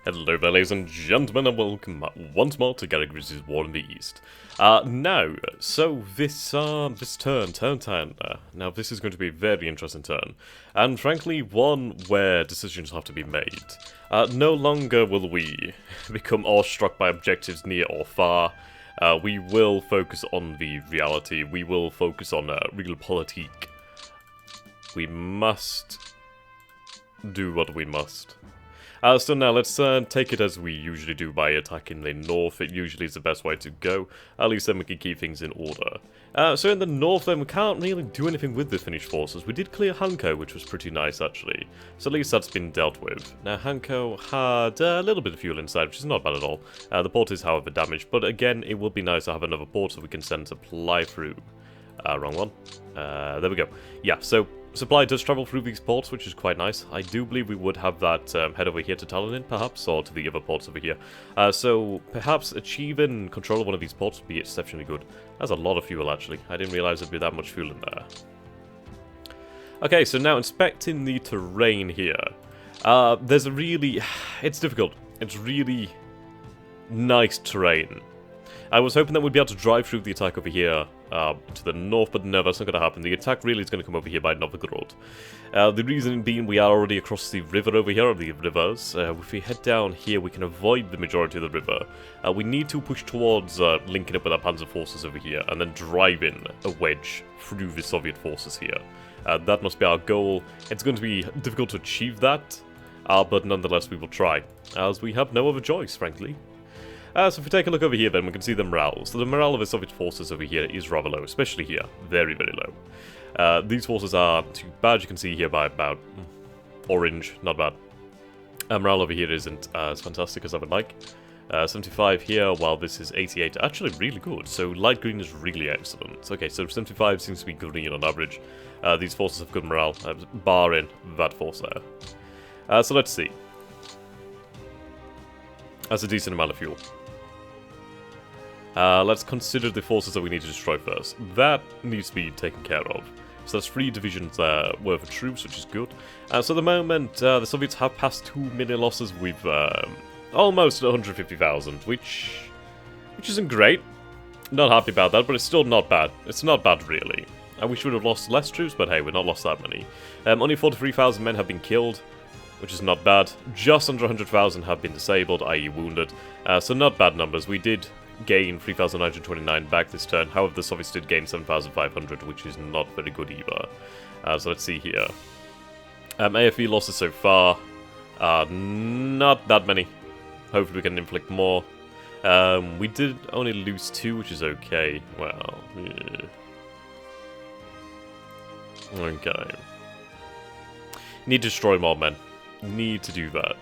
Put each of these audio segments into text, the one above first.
Hello there, ladies and gentlemen, and welcome once more to Grigsby's War in the East. Now, so this turn 10, now this is going to be a very interesting turn, and frankly one where decisions have to be made. No longer will we become awestruck by objectives near or far. We will focus on the reality, we will focus on realpolitik. We must do what we must. So now let's take it as we usually do by attacking the north. It usually is the best way to go. At least then we can keep things in order. So in the north then we can't really do anything with the Finnish forces. We did clear Hanko, which was pretty nice actually. So at least that's been dealt with. Now Hanko had a little bit of fuel inside, which is not bad at all. The port is however damaged, but again it would be nice to have another port so we can send supply through. Wrong one. There we go. Yeah, so supply does travel through these ports, which is quite nice. I do believe we would have that head over here to Tallinn, perhaps, or to the other ports over here. So perhaps achieving control of one of these ports would be exceptionally good. That's a lot of fuel, actually. I didn't realize there'd be that much fuel in there. Okay, so now inspecting the terrain here. There's a really... it's difficult. It's really nice terrain. I was hoping that we'd be able to drive through the attack over here to the north, but no, that's not going to happen. The attack really is going to come over here by Novgorod. The reason being we are already across the river over here, or the rivers. If we head down here, we can avoid the majority of the river. We need to push towards linking up with our panzer forces over here, and then driving a wedge through the Soviet forces here. That must be our goal. It's going to be difficult to achieve that, but nonetheless we will try, as we have no other choice, frankly. So if we take a look over here then, we can see the morale. So the morale of the Soviet forces over here is rather low, especially here. Very, very low. These forces are too bad, you can see here by about orange, not bad. Morale over here isn't as fantastic as I would like. 75 here, while this is 88. Actually really good, so light green is really excellent. Okay, so 75 seems to be green on average. These forces have good morale, barring that force there. So let's see. That's a decent amount of fuel. Let's consider the forces that we need to destroy first. That needs to be taken care of. So that's 3 divisions worth of troops, which is good. So at the moment, the Soviets have passed 2 million losses with almost 150,000, which isn't great. Not happy about that, but it's still not bad. It's not bad, really. I wish we would have lost less troops, but hey, we've not lost that many. Only 43,000 men have been killed, which is not bad. Just under 100,000 have been disabled, i.e. wounded. So not bad numbers. We did gain 3,929 back this turn. However, the Soviets did gain 7,500, which is not very good either. So let's see here. AFE losses so far. Not that many. Hopefully we can inflict more. We did only lose 2, which is okay. Well, yeah. Okay. Need to destroy more men. Need to do that.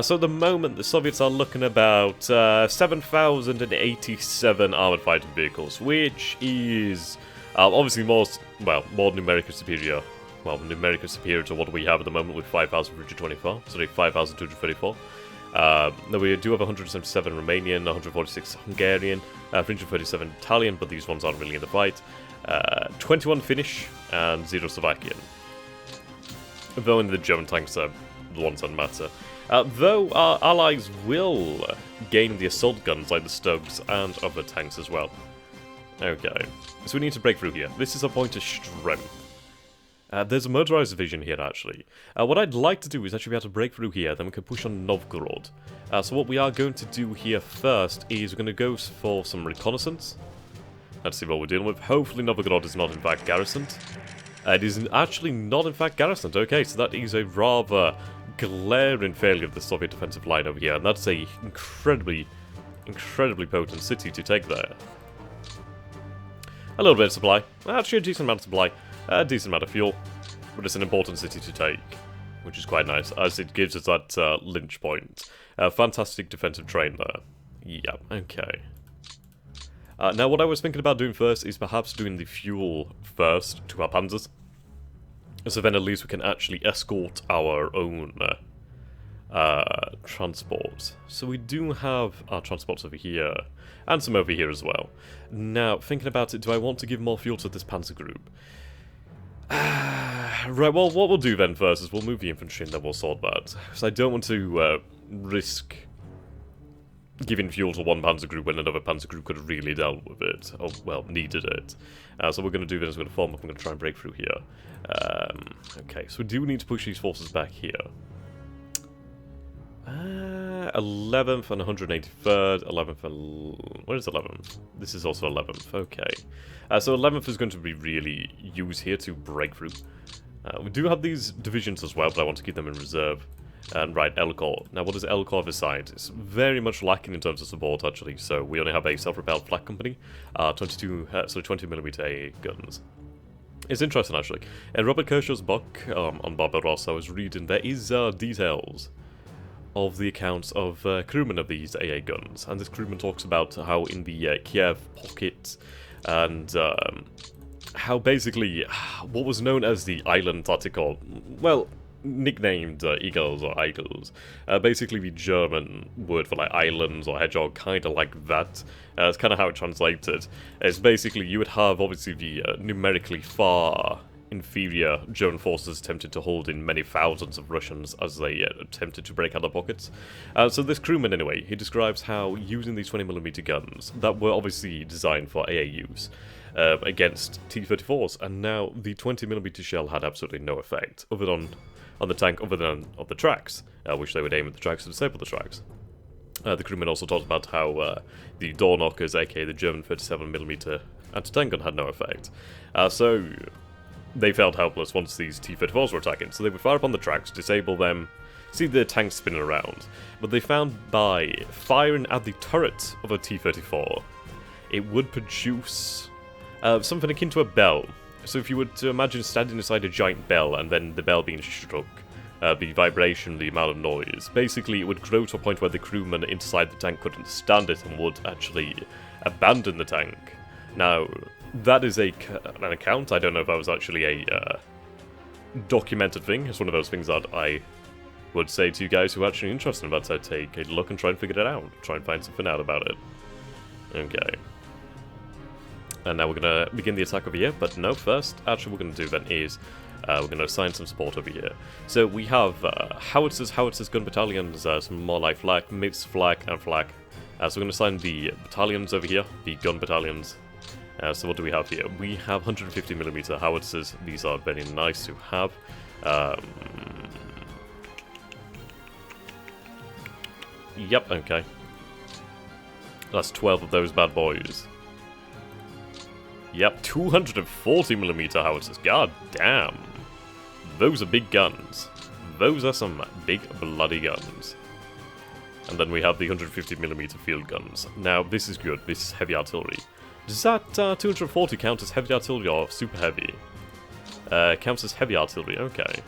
So at the moment, the Soviets are looking about 7,087 armored fighting vehicles, which is obviously more numerically superior. Well, numerically superior to what we have at the moment with 5,324, sorry, 5,234. Now we do have 177 Romanian, 146 Hungarian, 337 Italian, but these ones aren't really in the fight. 21 Finnish, and 0 Slovakian. Though in the German tanks are the ones that matter. Though our allies will gain the assault guns like the Stugs and other tanks as well. Okay, so we need to break through here. This is a point of strength. There's a motorized division here actually. What I'd like to do is actually be able to break through here, then we can push on Novgorod. So what we are going to do here first is we're going to go for some reconnaissance. Let's see what we're dealing with. Hopefully Novgorod is not in fact garrisoned. It is actually not in fact garrisoned. Okay, so that is a rather glaring failure of the Soviet defensive line over here, and that's a incredibly potent city to take there. A little bit of supply. Actually a decent amount of supply. A decent amount of fuel. But it's an important city to take, which is quite nice, as it gives us that lynch point. Fantastic defensive train there. Yeah, okay. Now what I was thinking about doing first is perhaps doing the fuel first to our panzers. So then at least we can actually escort our own transport. So we do have our transports over here, and some over here as well. Now, thinking about it, do I want to give more fuel to this panzer group? Right, well, what we'll do then first is we'll move the infantry and then we'll sort that. Because I don't want to risk giving fuel to one panzer group when another panzer group could have really dealt with it, or, well, needed it. So what we're going to do then is we're going to form up, I'm going to try and break through here. Okay, so we do need to push these forces back here. 11th and 183rd, 11th and... Where is 11th? This is also 11th, okay. So 11th is going to be really used here to break through. We do have these divisions as well, but I want to keep them in reserve. And right, L Corps. Now, what is L Corps this side? It's very much lacking in terms of support, actually. So we only have a self-propelled flak company, 20mm AA guns. It's interesting, actually. In Robert Kershaw's book on Barbarossa, I was reading, there is details of the accounts of crewmen of these AA guns. And this crewman talks about how in the Kiev pocket and how basically what was known as the island tactical, well, nicknamed eagles or eagles, basically the German word for like islands or hedgehog, kind of like that. It's kind of how it translated. It's basically you would have obviously the numerically far inferior German forces attempted to hold in many thousands of Russians as they attempted to break out of pockets. So this crewman anyway, he describes how using these 20mm guns that were obviously designed for AA use against T-34s, and now the 20mm shell had absolutely no effect other than on the tank, other than on the tracks, which they would aim at the tracks to disable the tracks. The crewman also talked about how the door knockers, aka the German 37mm anti-tank gun, had no effect. So they felt helpless once these T-34s were attacking, so they would fire up on the tracks, disable them, see the tanks spinning around, but they found by firing at the turret of a T-34, it would produce something akin to a bell. So if you were to imagine standing inside a giant bell and then the bell being struck, the vibration, the amount of noise, basically it would grow to a point where the crewman inside the tank couldn't stand it and would actually abandon the tank. Now, that is an account. I don't know if that was actually a documented thing. It's one of those things that I would say to you guys who are actually interested in that, to take a look and try and figure it out. Try and find something out about it. Okay. And now we're going to begin the attack over here, but no, first, actually what we're going to do then is we're going to assign some support over here. So we have howitzers, gun battalions, some more light flak, MIPS, flak, and flak. So we're going to assign the battalions over here, the gun battalions. So what do we have here? We have 150mm howitzers. These are very nice to have. Yep, okay. That's 12 of those bad boys. Yep, 240mm howitzers. God damn. Those are big guns. Those are some big bloody guns. And then we have the 150mm field guns. Now, this is good. This is heavy artillery. Does that 240 count as heavy artillery or super heavy? Counts as heavy artillery, okay.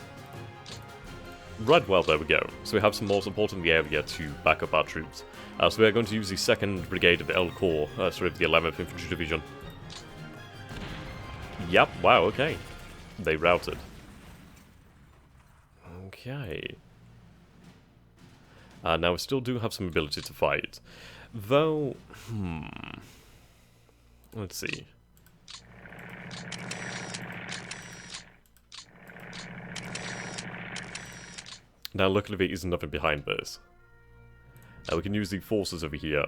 Right, well, there we go. So we have some more support in the area to back up our troops. So we are going to use the 2nd Brigade of the L Corps, sorry, the 11th Infantry Division. Yep, wow, okay. They routed. Okay. Now we still do have some ability to fight. Though, let's see. Now luckily there is nothing behind this. We can use the forces over here.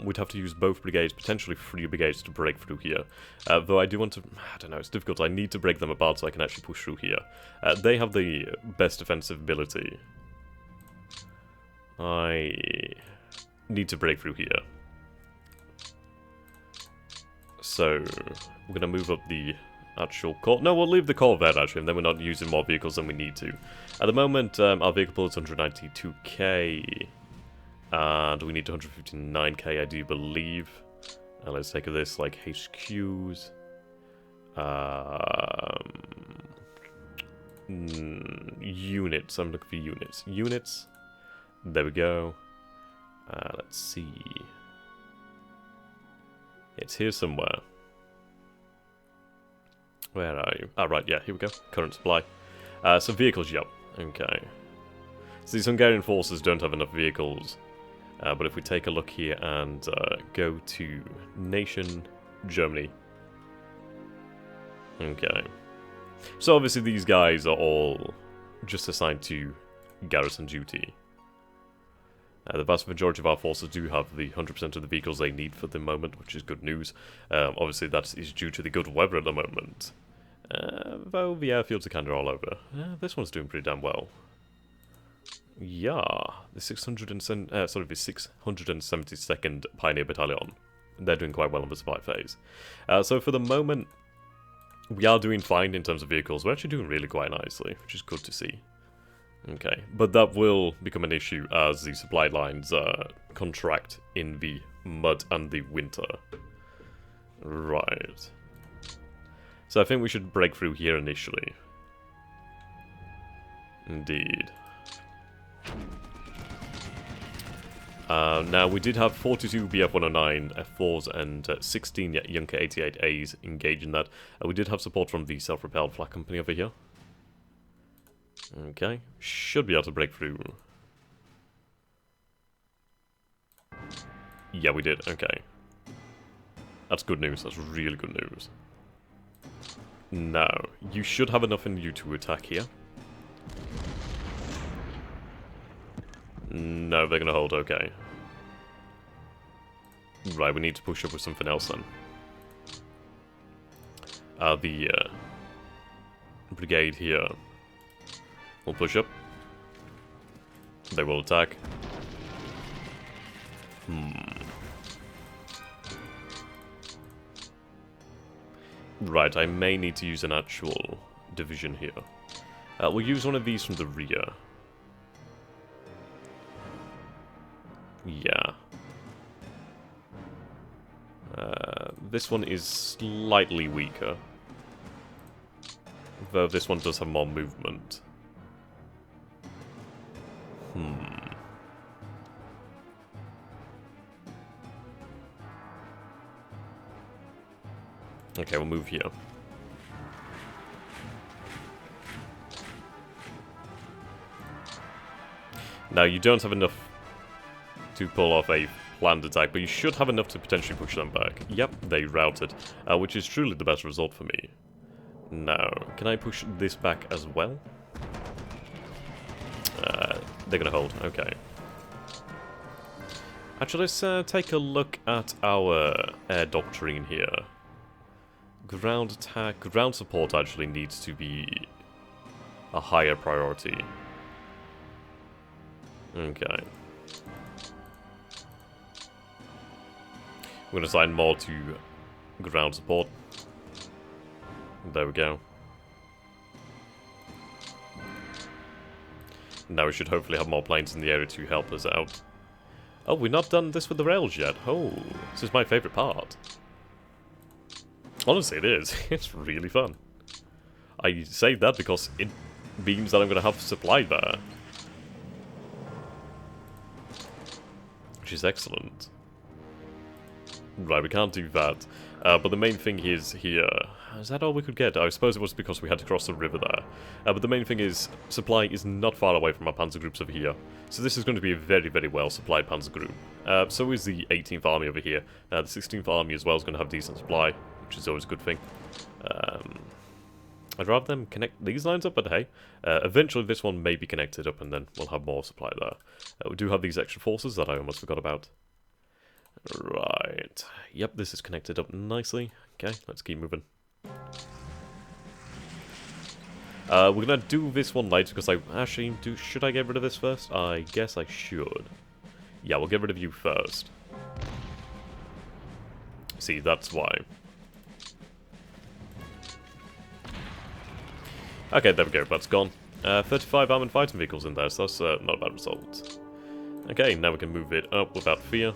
We'd have to use both brigades, potentially 3 brigades to break through here. Though I do want to... I don't know, it's difficult. I need to break them apart so I can actually push through here. They have the best defensive ability. I need to break through here. So, we're going to move up the actual core. No, we'll leave the core there actually, and then we're not using more vehicles than we need to. At the moment, our vehicle pool is 192k. And we need 159k, I do believe. And let's take this, like, HQs. Units. I'm looking for units. Units. There we go. Let's see. It's here somewhere. Where are you? Ah, right, yeah, here we go. Current supply. So vehicles, yep. Okay. So these Hungarian forces don't have enough vehicles. But if we take a look here and go to Nation, Germany. Okay. So obviously these guys are all just assigned to garrison duty. The vast majority of our forces do have the 100% of the vehicles they need for the moment, which is good news. Obviously, that is due to the good weather at the moment. Though the airfields are kind of all over. This one's doing pretty damn well. Yeah, the 672nd Pioneer Battalion. They're doing quite well in the supply phase. So for the moment, we are doing fine in terms of vehicles. We're actually doing really quite nicely, which is good to see. Okay, but that will become an issue as the supply lines contract in the mud and the winter. Right. So I think we should break through here initially. Indeed. Now, we did have 42 BF-109 F4s and 16 Junker 88As engaged in that. We did have support from the self-propelled flak company over here. Okay, should be able to break through. Yeah, we did, okay. That's good news, that's really good news. Now, you should have enough in you to attack here. No, they're gonna hold, okay. Right, we need to push up with something else then. The brigade here will push up. They will attack. Right, I may need to use an actual division here. We'll use one of these from the rear. Yeah. This one is slightly weaker. Though this one does have more movement. Okay, we'll move here. Now, you don't have enough to pull off a planned attack, but you should have enough to potentially push them back. Yep, they routed, which is truly the best result for me. Now, can I push this back as well? They're gonna hold, okay. Actually, let's take a look at our air doctrine here. Ground attack, ground support actually needs to be a higher priority. Okay. We're going to assign more to ground support. There we go. Now we should hopefully have more planes in the area to help us out. Oh, we've not done this with the rails yet. Oh, this is my favourite part. Honestly, it is. It's really fun. I say that because it means that I'm going to have supply there. Which is excellent. Right, we can't do that. But the main thing is here... Is that all we could get? I suppose it was because we had to cross the river there. But the main thing is, supply is not far away from our panzer groups over here. So this is going to be a very, very well supplied panzer group. So is the 18th Army over here. The 16th Army as well is going to have decent supply, which is always a good thing. I'd rather them connect these lines up, but hey. Eventually this one may be connected up and then we'll have more supply there. We do have these extra forces that I almost forgot about. Right. Yep, this is connected up nicely. Okay, let's keep moving. We're gonna do this one later because I actually do. Should I get rid of this first? I guess I should. Yeah, we'll get rid of you first. See, that's why. Okay, there we go. That's gone. 35 armored fighting vehicles in there, so that's not a bad result. Okay, now we can move it up without fear.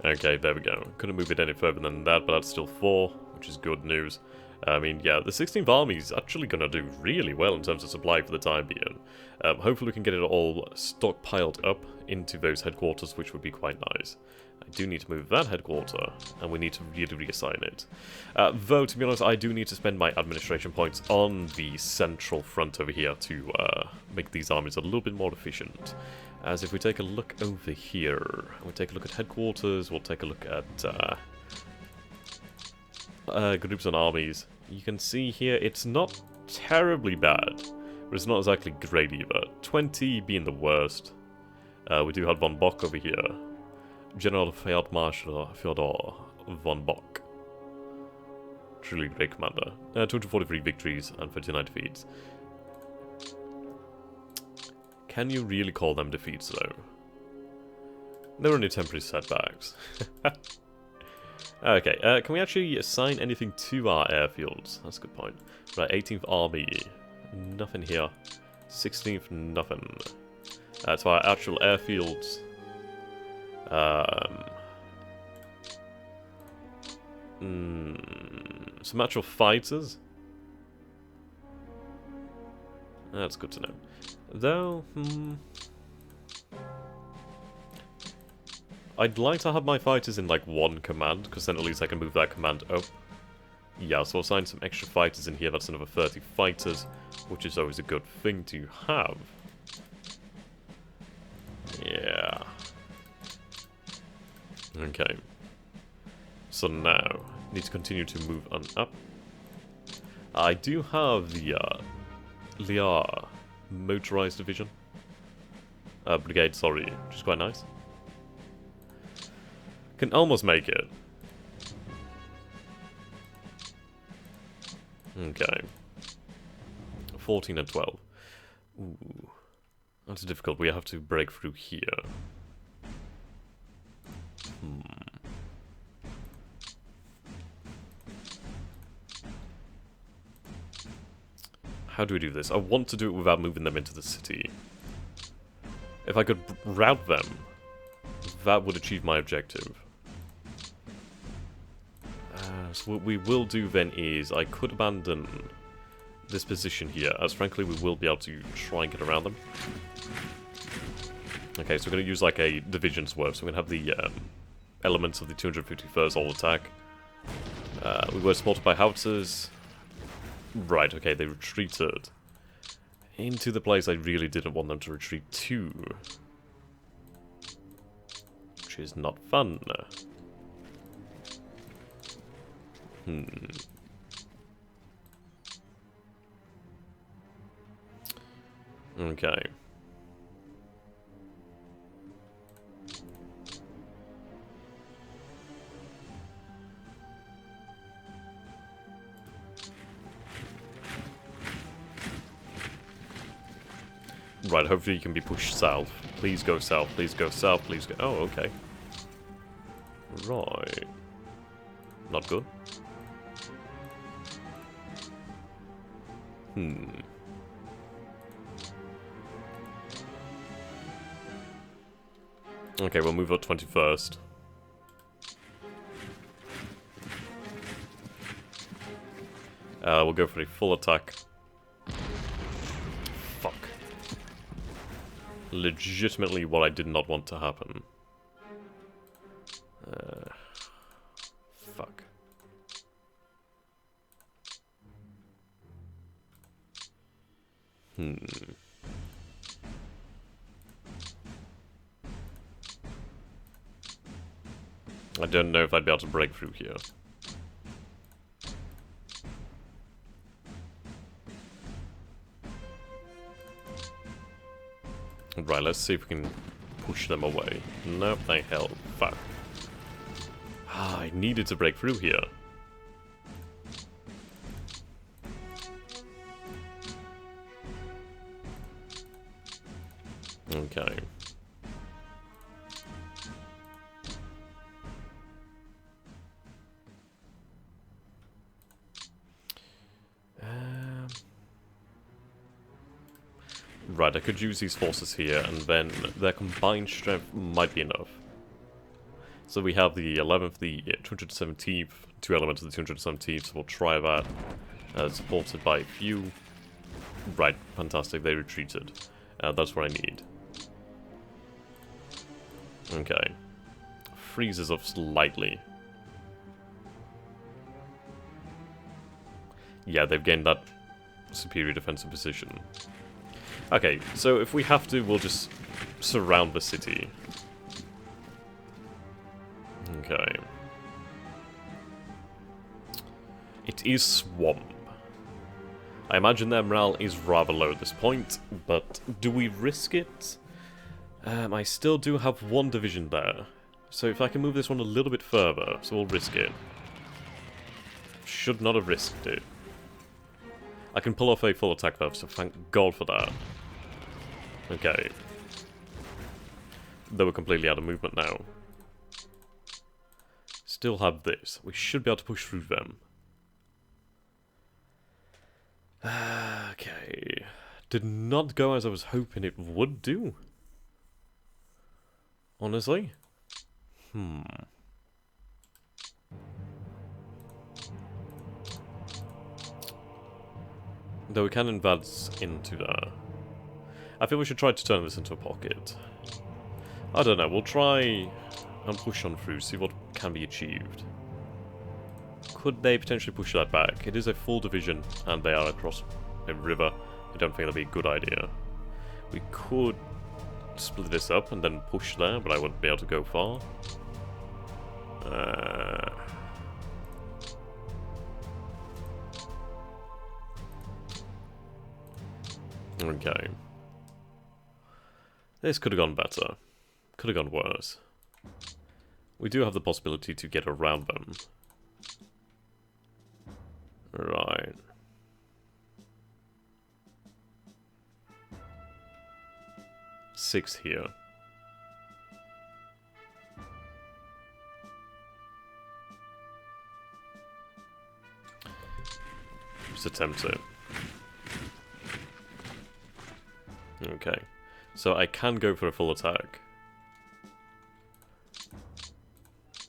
Okay, there we go. Couldn't move it any further than that, but that's still 4, which is good news. I mean, yeah, the 16th Army is actually going to do really well in terms of supply for the time being. Hopefully we can get it all stockpiled up into those headquarters, which would be quite nice. I do need to move that headquarter, and we need to really reassign it. Though, to be honest, I do need to spend my administration points on the central front over here to make these armies a little bit more efficient. As if we take a look over here, we take a look at headquarters, we'll take a look at groups and armies. You can see here it's not terribly bad. But it's not exactly great either. 20 being the worst. We do have von Bock over here. General Field Marshal Fyodor von Bock. Truly great commander. 243 victories and 59 defeats. Can you really call them defeats though? There were only temporary setbacks. Okay, can we actually assign anything to our airfields? That's a good point. Right, 18th Army. Nothing here. 16th, nothing. To our actual airfields. Some actual fighters? That's good to know. Though, I'd like to have my fighters in, like, one command, because then at least I can move that command up. Yeah, so I'll assign some extra fighters in here. That's another 30 fighters, which is always a good thing to have. Yeah. Okay. So now, need to continue to move on up. I do have the, Liar motorized division. Brigade, sorry, which is quite nice. Can almost make it. Okay. 14 and 12. Ooh. That's difficult. We have to break through here. How do we do this? I want to do it without moving them into the city. If I could rout them, that would achieve my objective. So what we will do then is, I could abandon this position here, as frankly we will be able to try and get around them. Okay, so we're going to use like a division's worth, so we're going to have the elements of the 251st all attack. We were supported by howitzers. Right, okay, they retreated into the place I really didn't want them to retreat to. Which is not fun. Okay. Right, hopefully you can be pushed south. Please go south, please go south, please go... Oh, okay. Right. Not good. Okay, we'll move up 21st. We'll go for a full attack. Fuck. Legitimately what I did not want to happen. Fuck. I don't know if I'd be able to break through here. Right, let's see if we can push them away. Nope, they held. Fuck. Ah, I needed to break through here. Okay. Right, I could use these forces here, and then their combined strength might be enough. So we have the 11th, the 217th, two elements of the 217th, so we'll try that. Supported by a few. Right, fantastic, they retreated. That's what I need. Okay. Freezes up slightly. Yeah, they've gained that superior defensive position. Okay, so if we have to, we'll just surround the city. Okay. It is swamp. I imagine their morale is rather low at this point, but do we risk it? I still do have one division there, so if I can move this one a little bit further, so we'll risk it. Should not have risked it. I can pull off a full attack though, so thank God for that. Okay. Though we're completely out of movement now. Still have this. We should be able to push through them. Okay. Did not go as I was hoping it would do. Honestly. Though we can advance into there. I think we should try to turn this into a pocket. I don't know, we'll try and push on through, see what can be achieved. Could they potentially push that back? It is a full division, and they are across a river. I don't think that'd be a good idea. We could split this up and then push there, but I wouldn't be able to go far. Okay. This could have gone better. Could have gone worse. We do have the possibility to get around them. Right. Six here. Just attempt it. Okay. So I can go for a full attack.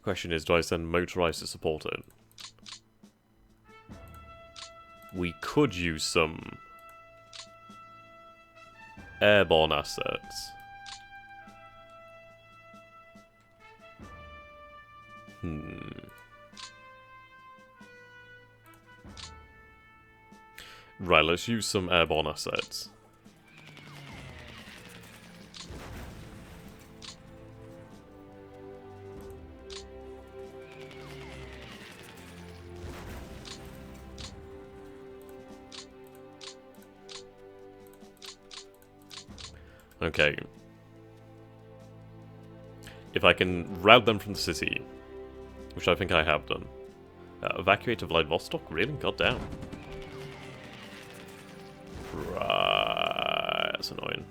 Question is, do I send motorized to support it? We could use some airborne assets. Right, let's use some airborne assets. Okay. If I can rout them from the city, which I think I have done. Evacuate of Vladivostok? Really? Goddamn. Right, that's annoying.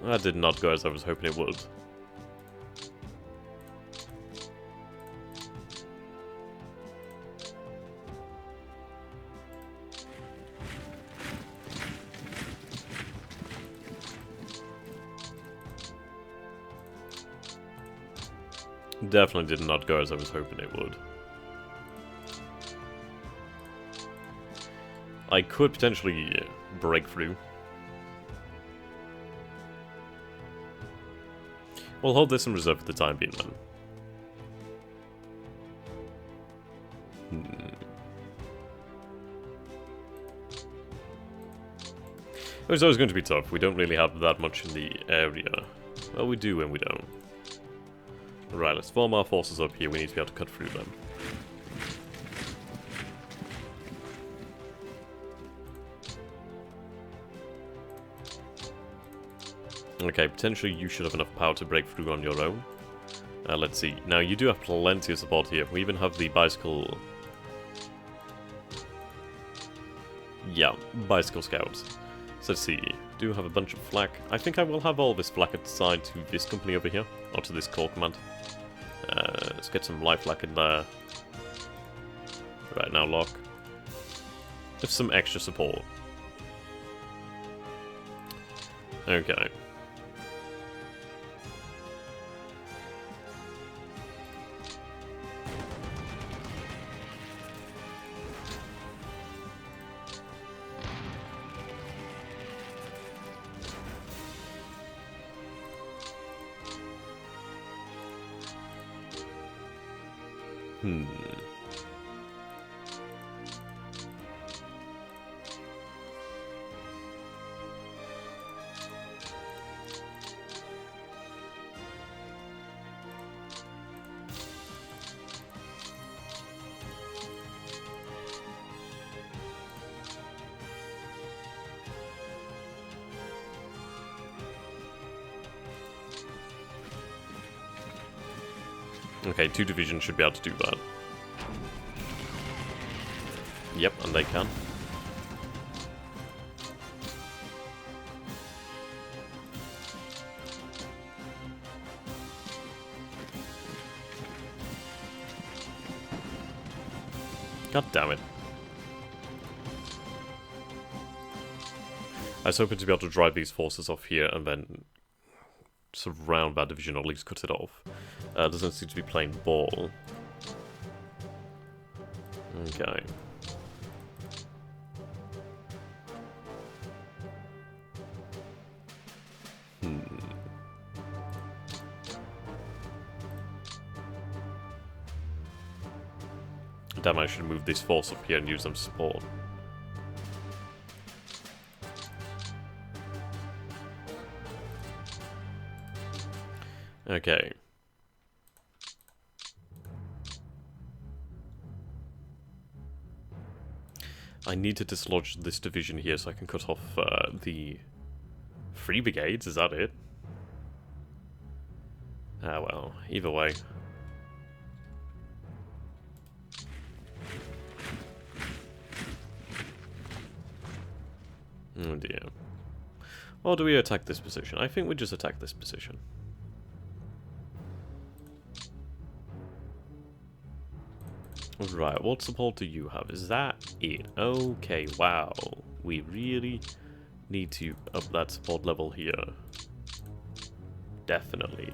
That did not go as I was hoping it would. Definitely did not go as I was hoping it would. I could potentially break through. We'll hold this in reserve for the time being then. It's always going to be tough. We don't really have that much in the area. Well, we do and we don't. Right, let's form our forces up here. We need to be able to cut through them. Okay, potentially you should have enough power to break through on your own. Let's see. Now, you do have plenty of support here. We even have the bicycle... Yeah, bicycle scouts. So let's see. Do have a bunch of flak. I think I will have all this flak assigned to this company over here. Or to this core command. Let's get some light flak in there. Right, now lock. Just some extra support. Okay. Okay, 2 divisions should be able to do that. Yep, and they can. God damn it. I was hoping to be able to drive these forces off here and then surround that division, or at least cut it off. Doesn't seem to be playing ball. Okay. Damn, I should move this force up here and use them to support. Okay. I need to dislodge this division here so I can cut off the 3 brigades, is that it? Ah well, either way. Oh dear. Or do we attack this position? I think we just attack this position. Right, what support do you have? Is that it? Okay, wow. We really need to up that support level here. Definitely.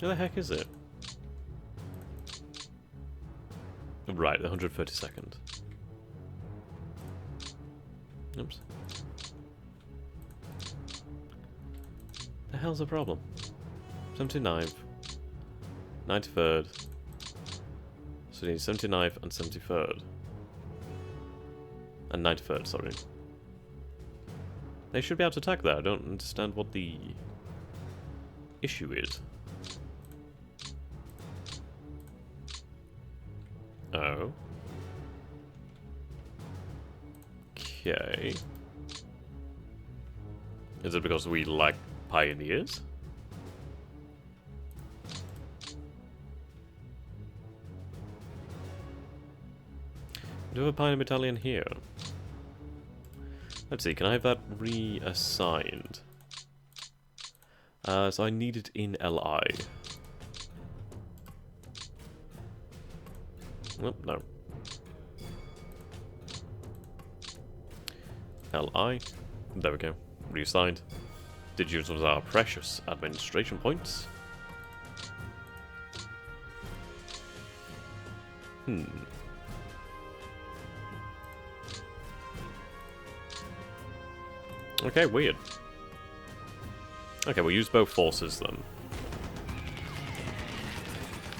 Who the heck is it? Right, the 132nd. Oops. The hell's the problem? 79th, 93rd. So we need 79th and 73rd. And 93rd, sorry. They should be able to attack that. I don't understand what the issue is. Oh. Okay. Is it because we lack pioneers? Do we have a pioneer battalion here? Let's see, can I have that reassigned? So I need it in LI. Oh, no. LI. There we go. Reassigned. Did use of our precious administration points. Okay, weird. Okay, we'll use both forces then.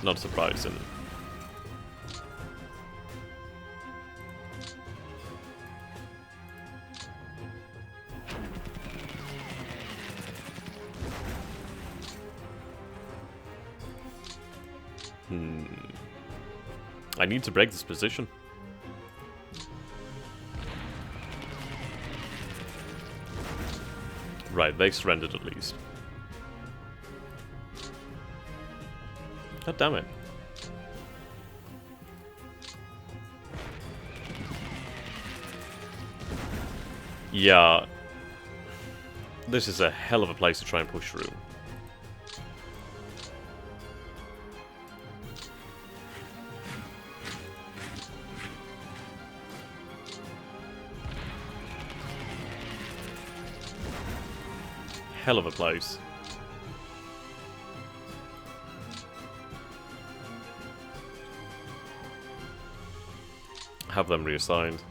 Not surprising. I need to break this position. Right, they surrendered at least. God damn it. Yeah. This is a hell of a place to try and push through. Hell of a place. Have them reassigned.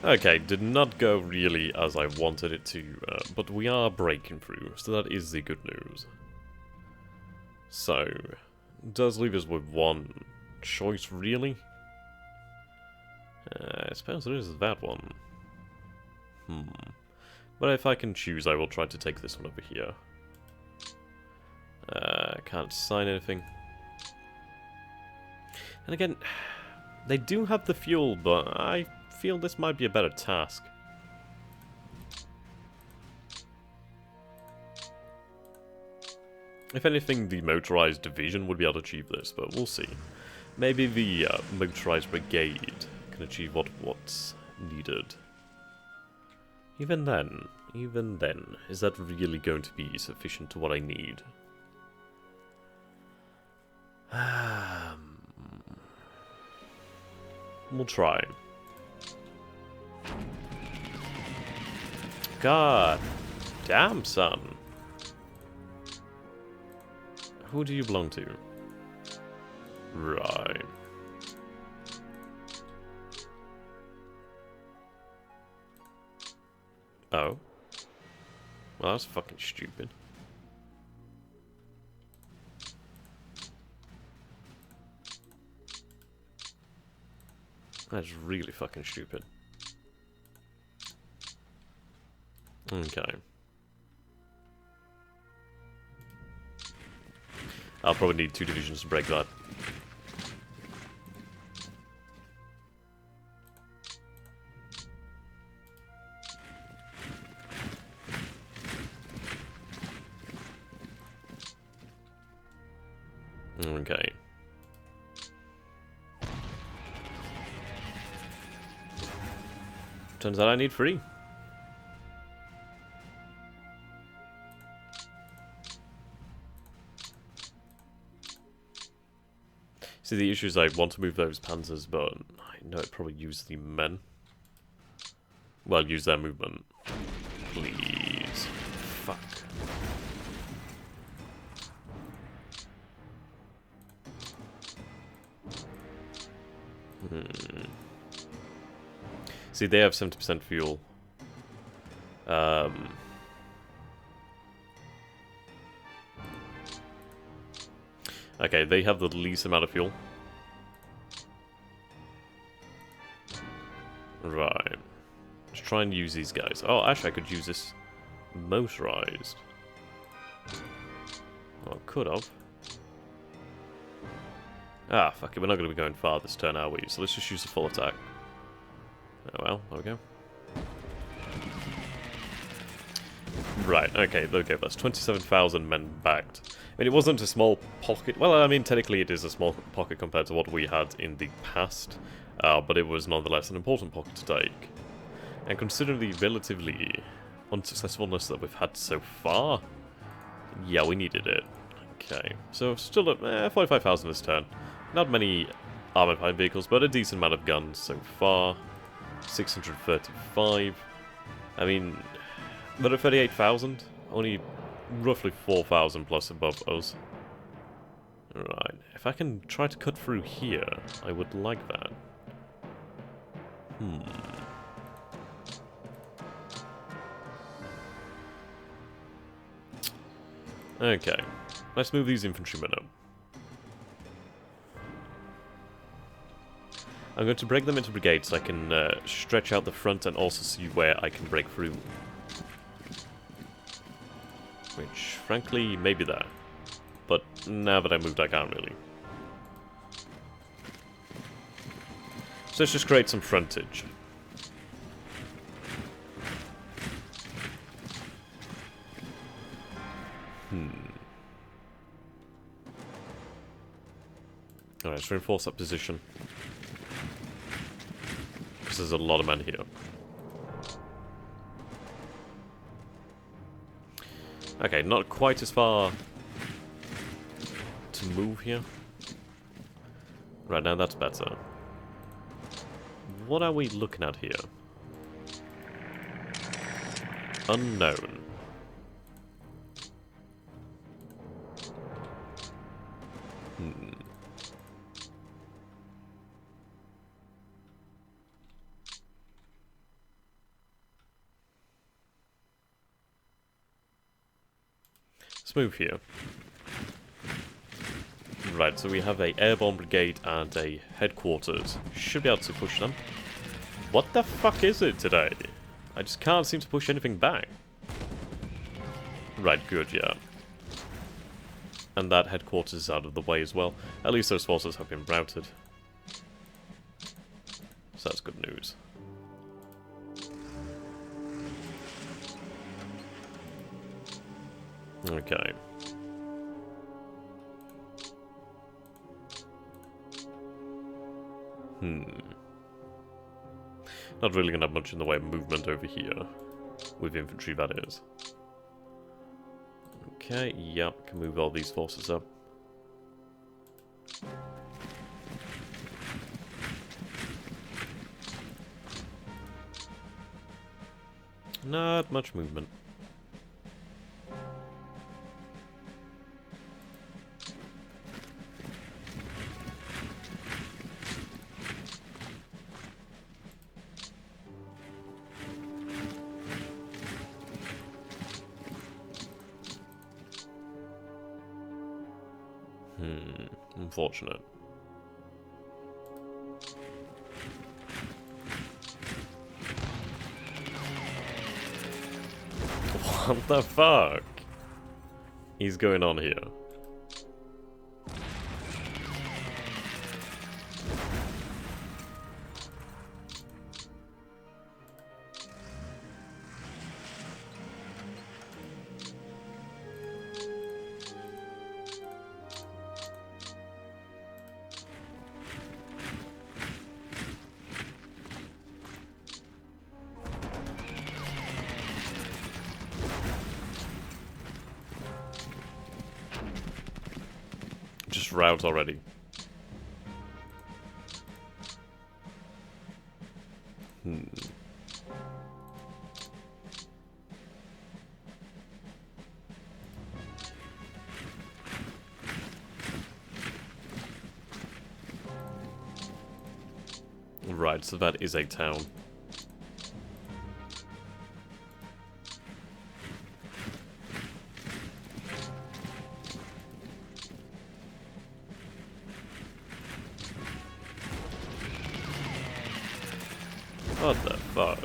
Okay, did not go really as I wanted it to, but we are breaking through, so that is the good news. So, does leave us with one choice, really? I suppose there is that one. But if I can choose, I will try to take this one over here. Can't sign anything. And again, they do have the fuel, but I feel this might be a better task. If anything, the motorized division would be able to achieve this, but we'll see. Maybe the motorized brigade can achieve what's needed. Even then, is that really going to be sufficient to what I need? We'll try. God damn, son. Who do you belong to? Right. Oh. Well, that's fucking stupid. That's really fucking stupid. Okay. I'll probably need 2 divisions to break that. Okay. Turns out I need 3. See, the issue is I want to move those panzers, but I know I'd probably use the men. Well, use their movement. Please. Fuck. See, they have 70% fuel. Okay, they have the least amount of fuel. Right. Let's try and use these guys. Oh, actually, I could use this motorized. Oh, I could have. Ah, fuck it, we're not going to be going far this turn, are we? So let's just use the full attack. Oh well, there we go. Right, okay, that's 27,000 men backed. I mean, it wasn't a small pocket. Well, I mean, technically it is a small pocket compared to what we had in the past, but it was nonetheless an important pocket to take. And considering the relatively unsuccessfulness that we've had so far, yeah, we needed it. Okay, so still at 45,000 this turn. Not many armored fighting vehicles, but a decent amount of guns so far. 635. I mean, but at 38,000, only roughly 4,000 plus above us. Right, if I can try to cut through here, I would like that. Okay, let's move these infantrymen up. I'm going to break them into brigades so I can stretch out the front and also see where I can break through. Which, frankly, may be there. But now that I moved, I can't really. So let's just create some frontage. Alright, let's reinforce that position. Because there's a lot of men here. Okay, not quite as far to move here. Right, now that's better. What are we looking at here? Unknown. Let's move here. Right, so we have a airborne brigade and a headquarters. Should be able to push them. What the fuck is it today? I just can't seem to push anything back. Right, good, yeah. And that headquarters is out of the way as well. At least those forces have been routed. So that's good news. Okay. Not really gonna have much in the way of movement over here. With infantry, that is. Okay, yep, can move all these forces up. Not much movement. Unfortunate. What the fuck is going on here? Just route already. Right, so that is a town. What the fuck?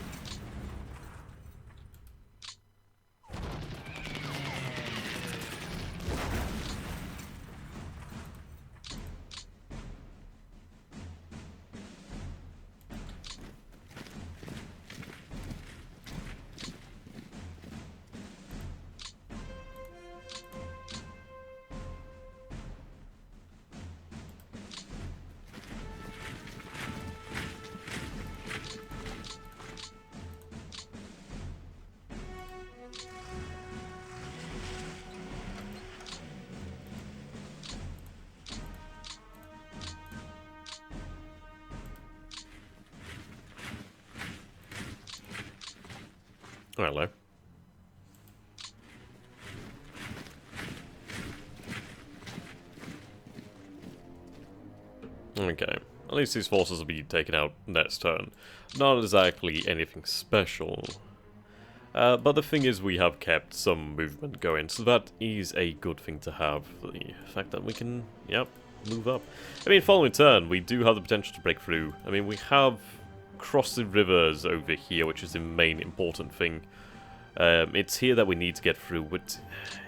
Hello. Okay. At least these forces will be taken out next turn. Not exactly anything special. But the thing is, we have kept some movement going, so that is a good thing to have. The fact that we can, yep, move up. I mean, following turn, we do have the potential to break through. I mean, we have crossed the rivers over here, which is the main important thing. It's here that we need to get through, but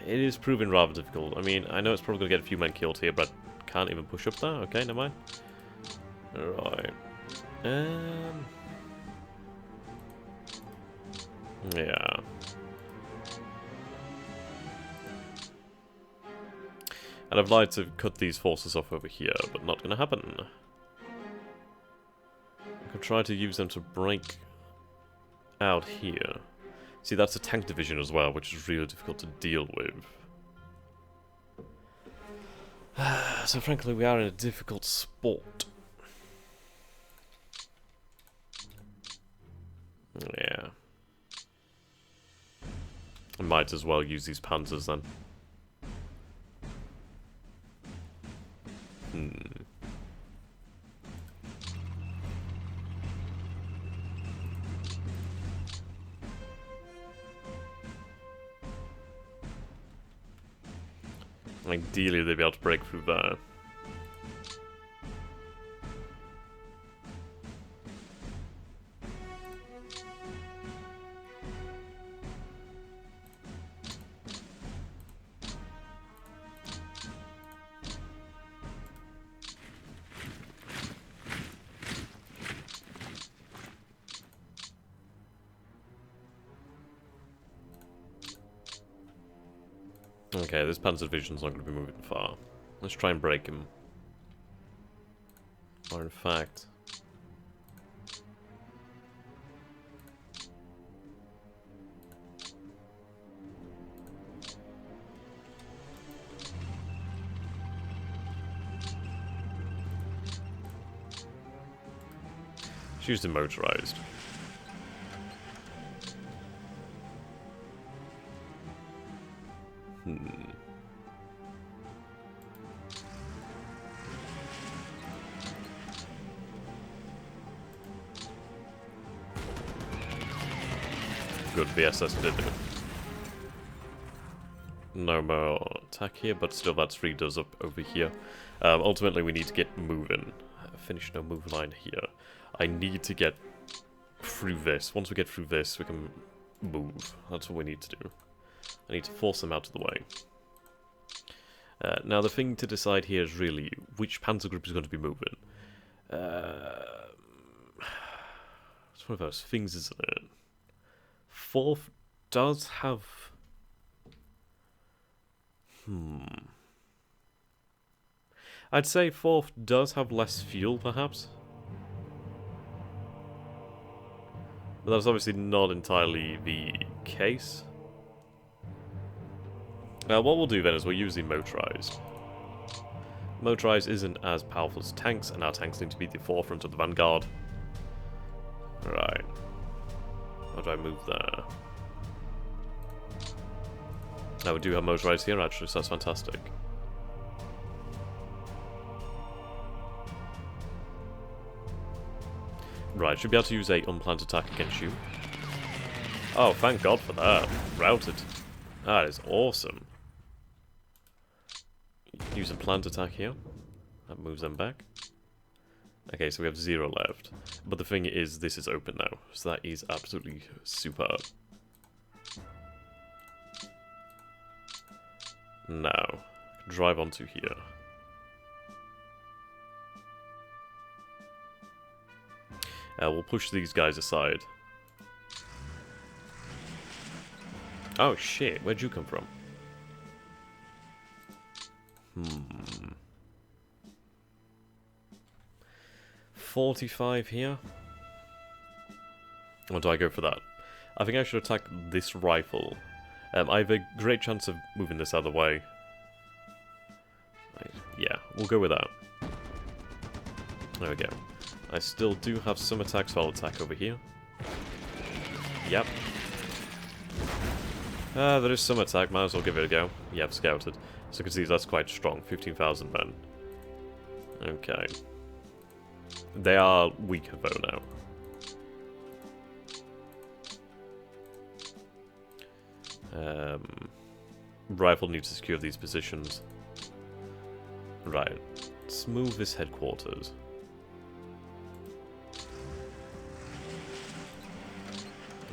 it is proving rather difficult. I mean, I know it's probably going to get a few men killed here, but can't even push up there. Okay, never mind. Alright. Yeah. And I'd like to cut these forces off over here, but not going to happen. I could try to use them to break out here. See, that's a tank division as well, which is really difficult to deal with. So frankly, we are in a difficult spot. Yeah. I might as well use these panzers then. Ideally, they'd be able to break through there. Okay, this Panzer Division's not going to be moving far. Let's try and break him. Or in fact... let's use the motorized. Good, VSS did it. No more attack here, but still that's 3 does up over here. Ultimately we need to get moving. Finish no move line here. I need to get through this. Once we get through this, we can move. That's what we need to do. I need to force them out of the way. Now the thing to decide here is really which panzer group is going to be moving. It's one of those things, isn't it? 4th does have... I'd say 4th does have less fuel, perhaps. But that's obviously not entirely the case. What we'll do then is we'll use the motorized. Motorized isn't as powerful as tanks, and our tanks need to be at the forefront of the vanguard. Right. How do I move there? Now we do have motorized here actually, so that's fantastic. Right, should be able to use a unplanned attack against you. Oh, thank God for that. Routed. That is awesome. Use a planned attack here. That moves them back. Okay, so we have 0 left. But the thing is, this is open now. So that is absolutely superb. Now, drive onto here. We'll push these guys aside. Oh shit, where'd you come from? 45 here? Or do I go for that? I think I should attack this rifle. I have a great chance of moving this out of the way. Right. Yeah, we'll go with that. There we go. I still do have some attacks, so I'll attack over here. Yep. There is some attack, might as well give it a go. Yep, scouted. So you can see that's quite strong, 15,000 men. Okay. They are weaker though now. Rifle needs to secure these positions. Right. Let's move this headquarters.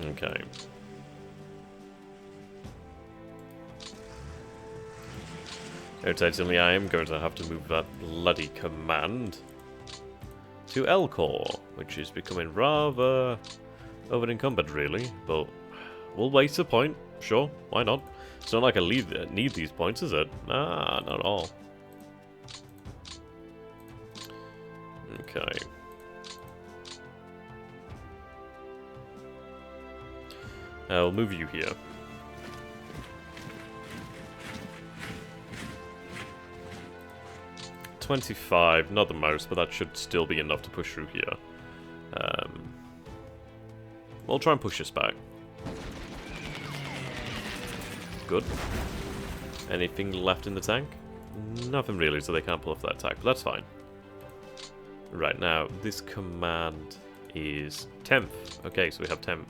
Okay. Irritatingly, I am going to have to move that bloody command to L Corps, which is becoming rather over-encumbered, really. But we'll waste a point. Sure, why not? It's not like I need these points, is it? Nah, not at all. Okay. I'll move you here. $25, not the most, but that should still be enough to push through here. We'll try and push this back. Good. Anything left in the tank? Nothing really, so they can't pull off that attack, but that's fine. Right, now, this command is 10th. Okay, so we have 10th.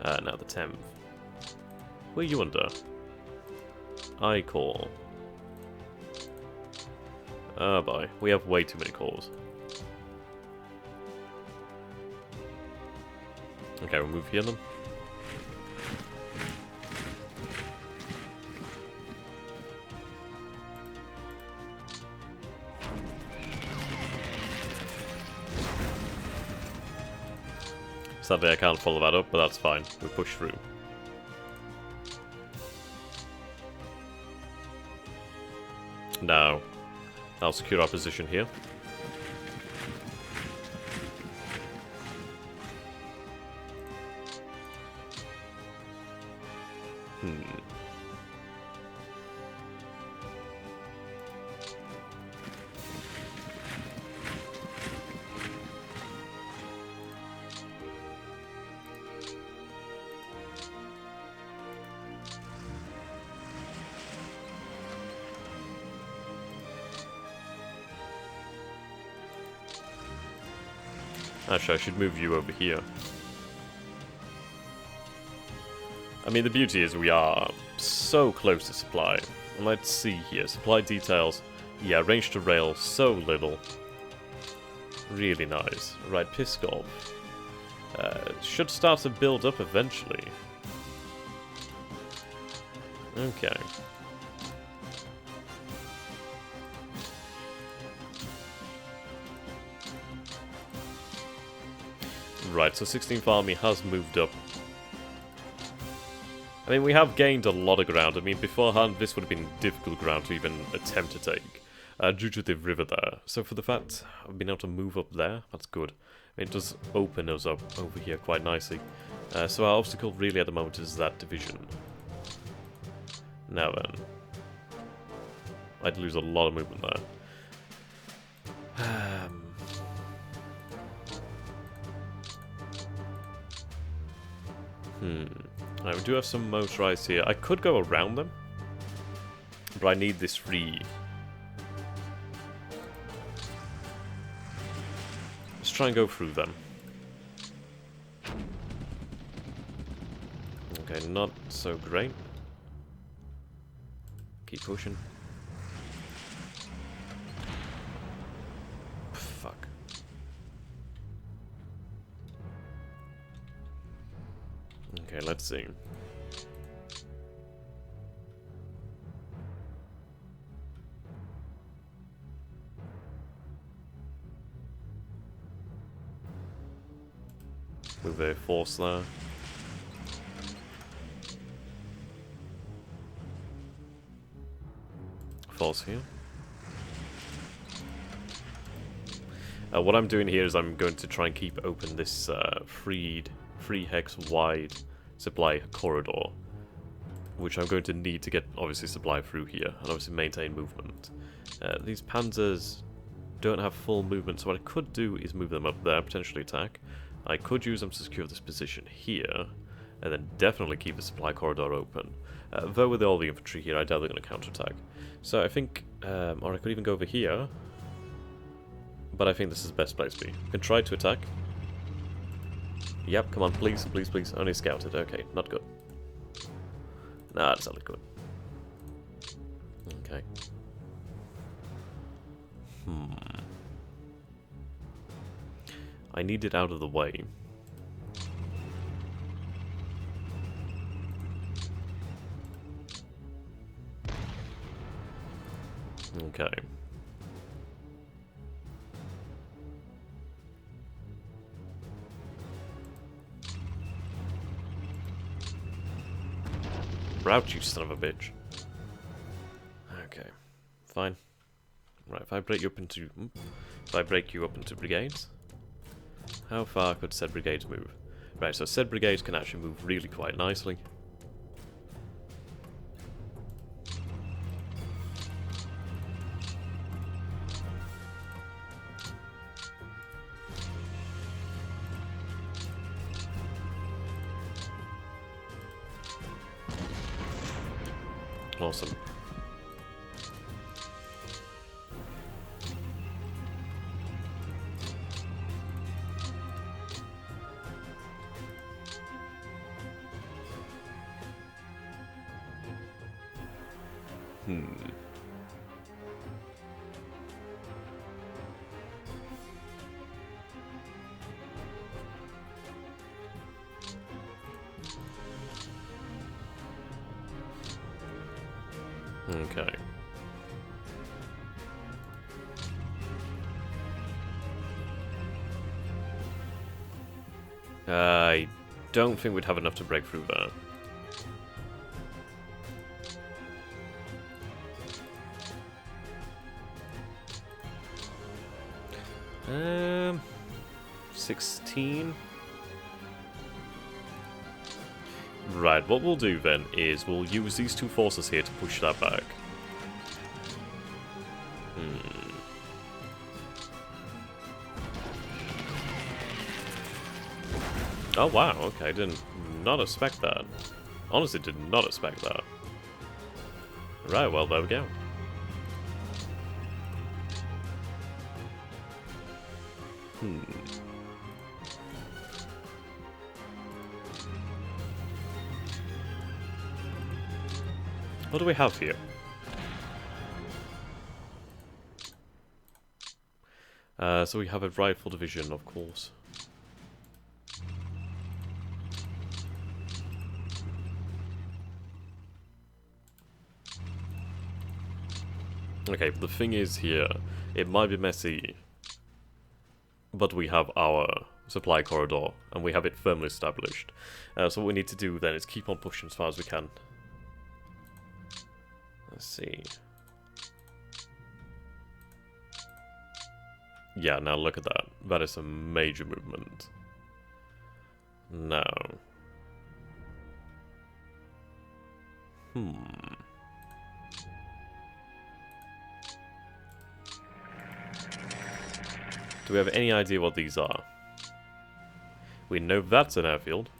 Now the 10th. What are you under? I core. Oh boy, we have way too many cores. Okay, we'll move here then. Sadly, I can't follow that up, but that's fine. We push through. Now, I'll secure our position here. Actually, I should move you over here. I mean, the beauty is we are so close to supply. Let's see here. Supply details. Yeah, range to rail, so little. Really nice. Right, Pskov. Should start to build up eventually. Okay. Right, so 16th Army has moved up. I mean, we have gained a lot of ground. I mean, beforehand, this would have been difficult ground to even attempt to take, due to the river there. So for the fact I've been able to move up there, that's good. I mean, it does open us up over here quite nicely. So our obstacle really at the moment is that division. Now then. I'd lose a lot of movement there. Right, we do have some motorized here. I could go around them, but I need this free. Let's try and go through them. Okay, not so great. Keep pushing. Fuck. Okay, let's see. Move a force there. Force here. What I'm doing here is I'm going to try and keep open this 3 hex wide supply corridor, which I'm going to need to get obviously supply through here and obviously maintain movement. These panzers don't have full movement, so what I could do is move them up there, potentially attack. I could use them to secure this position here, and then definitely keep the supply corridor open. Though with all the infantry here, I doubt they're going to counterattack. So I think, or I could even go over here, but I think this is the best place to be. You can try to attack. Yep, come on, please, please, please. Only scouted. Okay, not good. Nah, that's not good. Okay. I need it out of the way. Okay. Route, you son of a bitch. Okay, fine. Right, if I break you up into brigades, how far could said brigades move? Right, so said brigades can actually move really quite nicely. Awesome. Okay. I don't think we'd have enough to break through there. 16? Right, what we'll do then is we'll use these two forces here to push that back. Oh wow, okay, I did not expect that. Honestly, did not expect that. Right, well, there we go. What do we have here? So we have a rifle division, of course. Okay, but the thing is here, it might be messy, but we have our supply corridor, and we have it firmly established. So what we need to do then is keep on pushing as far as we can. Let's see. Yeah, now look at that. That is a major movement. Now. Do we have any idea what these are? We know that's an airfield.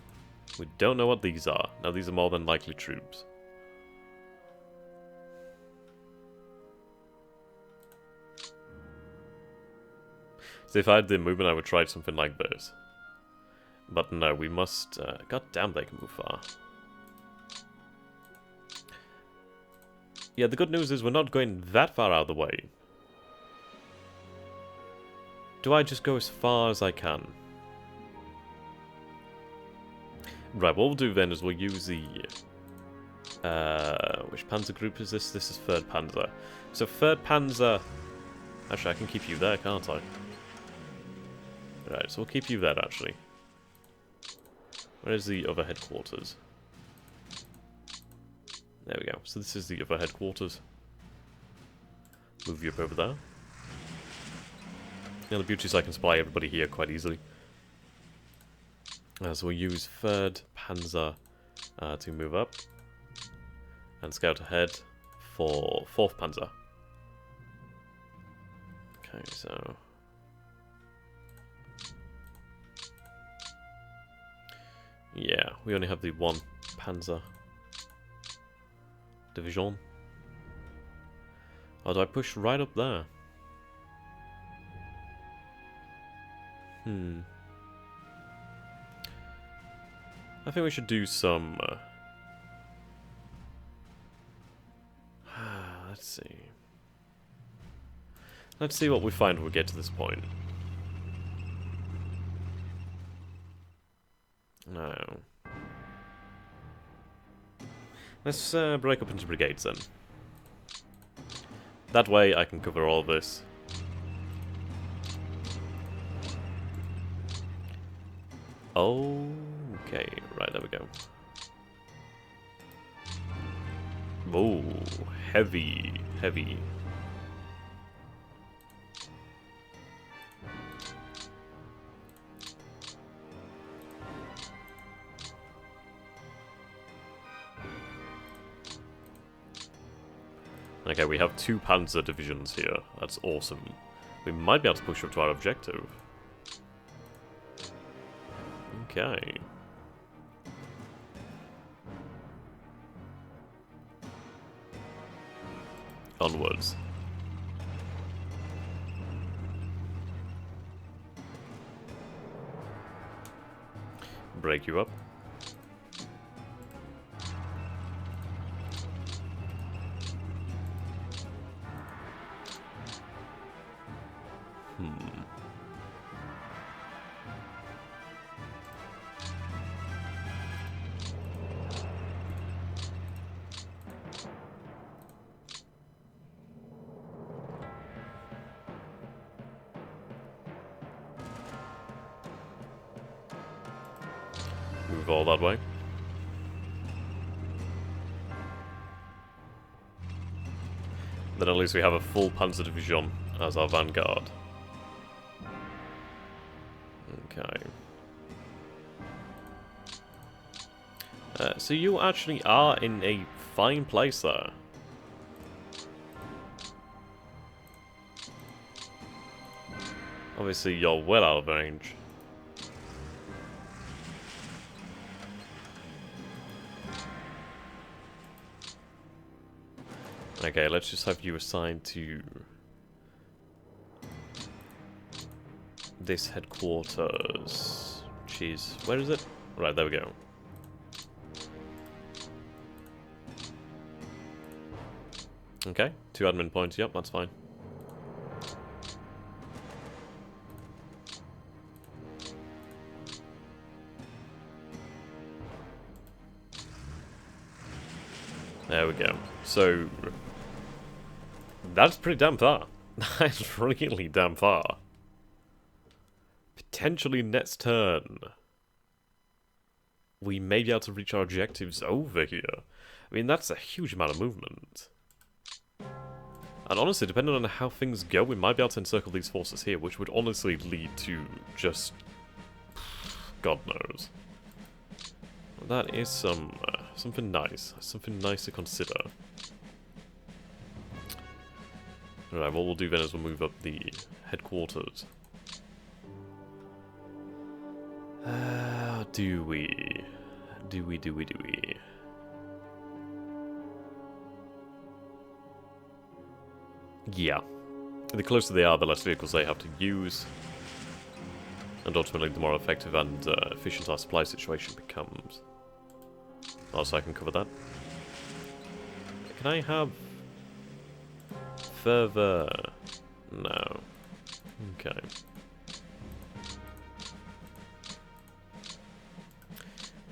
We don't know what these are. Now these are more than likely troops. So if I had the movement, I would try something like this. But no, we must... God damn, they can move far. Yeah, the good news is we're not going that far out of the way. Do I just go as far as I can? Right, what we'll do then is we'll use the... which Panzer group is this? This is 3rd Panzer. So 3rd Panzer... Actually, I can keep you there, can't I? Right, so we'll keep you there, actually. Where's the other headquarters? There we go. So this is the other headquarters. Move you up over there. Yeah, the beauty is I can supply everybody here quite easily. So we'll use 3rd Panzer to move up. And scout ahead for 4th Panzer. Okay, so... yeah, we only have the 1 Panzer division. Oh, do I push right up there? I think we should do some... let's see. Let's see what we find when we get to this point. No. Let's break up into brigades then. That way I can cover all of this. Okay, right, there we go. Oh, heavy, heavy. Okay, we have 2 Panzer divisions here. That's awesome. We might be able to push up to our objective. Okay. Onwards. Break you up. move all that way. Then at least we have a full Panzer Division as our vanguard. Okay. So you actually are in a fine place there. Obviously, you're well out of range. Okay, let's just have you assigned to this headquarters. Jeez, where is it? Right, there we go. Okay, 2 admin points, yep, that's fine. There we go. So, that's pretty damn far. That's really damn far. Potentially next turn, we may be able to reach our objectives over here. I mean, that's a huge amount of movement. And honestly, depending on how things go, we might be able to encircle these forces here, which would honestly lead to just... God knows. That is something nice. Something nice to consider. Alright, what we'll do then is we'll move up the headquarters. Do we? Yeah. The closer they are, the less vehicles they have to use. And ultimately, the more effective and efficient our supply situation becomes. Also, I can cover that. Can I have... further... No. Okay.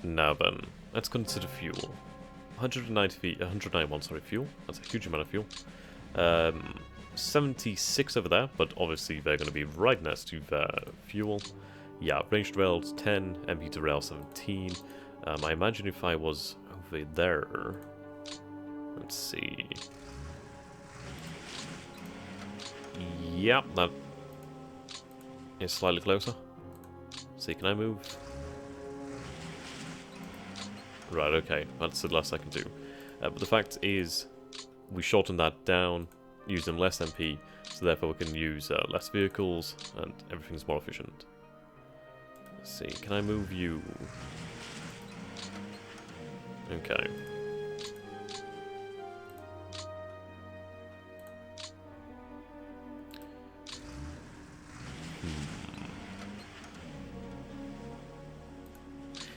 Now then, let's consider fuel. 191, sorry, fuel. That's a huge amount of fuel. 76 over there, but obviously they're going to be right next to their fuel. Yeah, ranged rails 10, MP to rail 17. I imagine if I was over there... Let's see... Yep, that is slightly closer. See, can I move? Right, okay, that's the last I can do. But the fact is, we shorten that down, using less MP, so therefore we can use less vehicles, and everything's more efficient. Let's see, can I move you? Okay.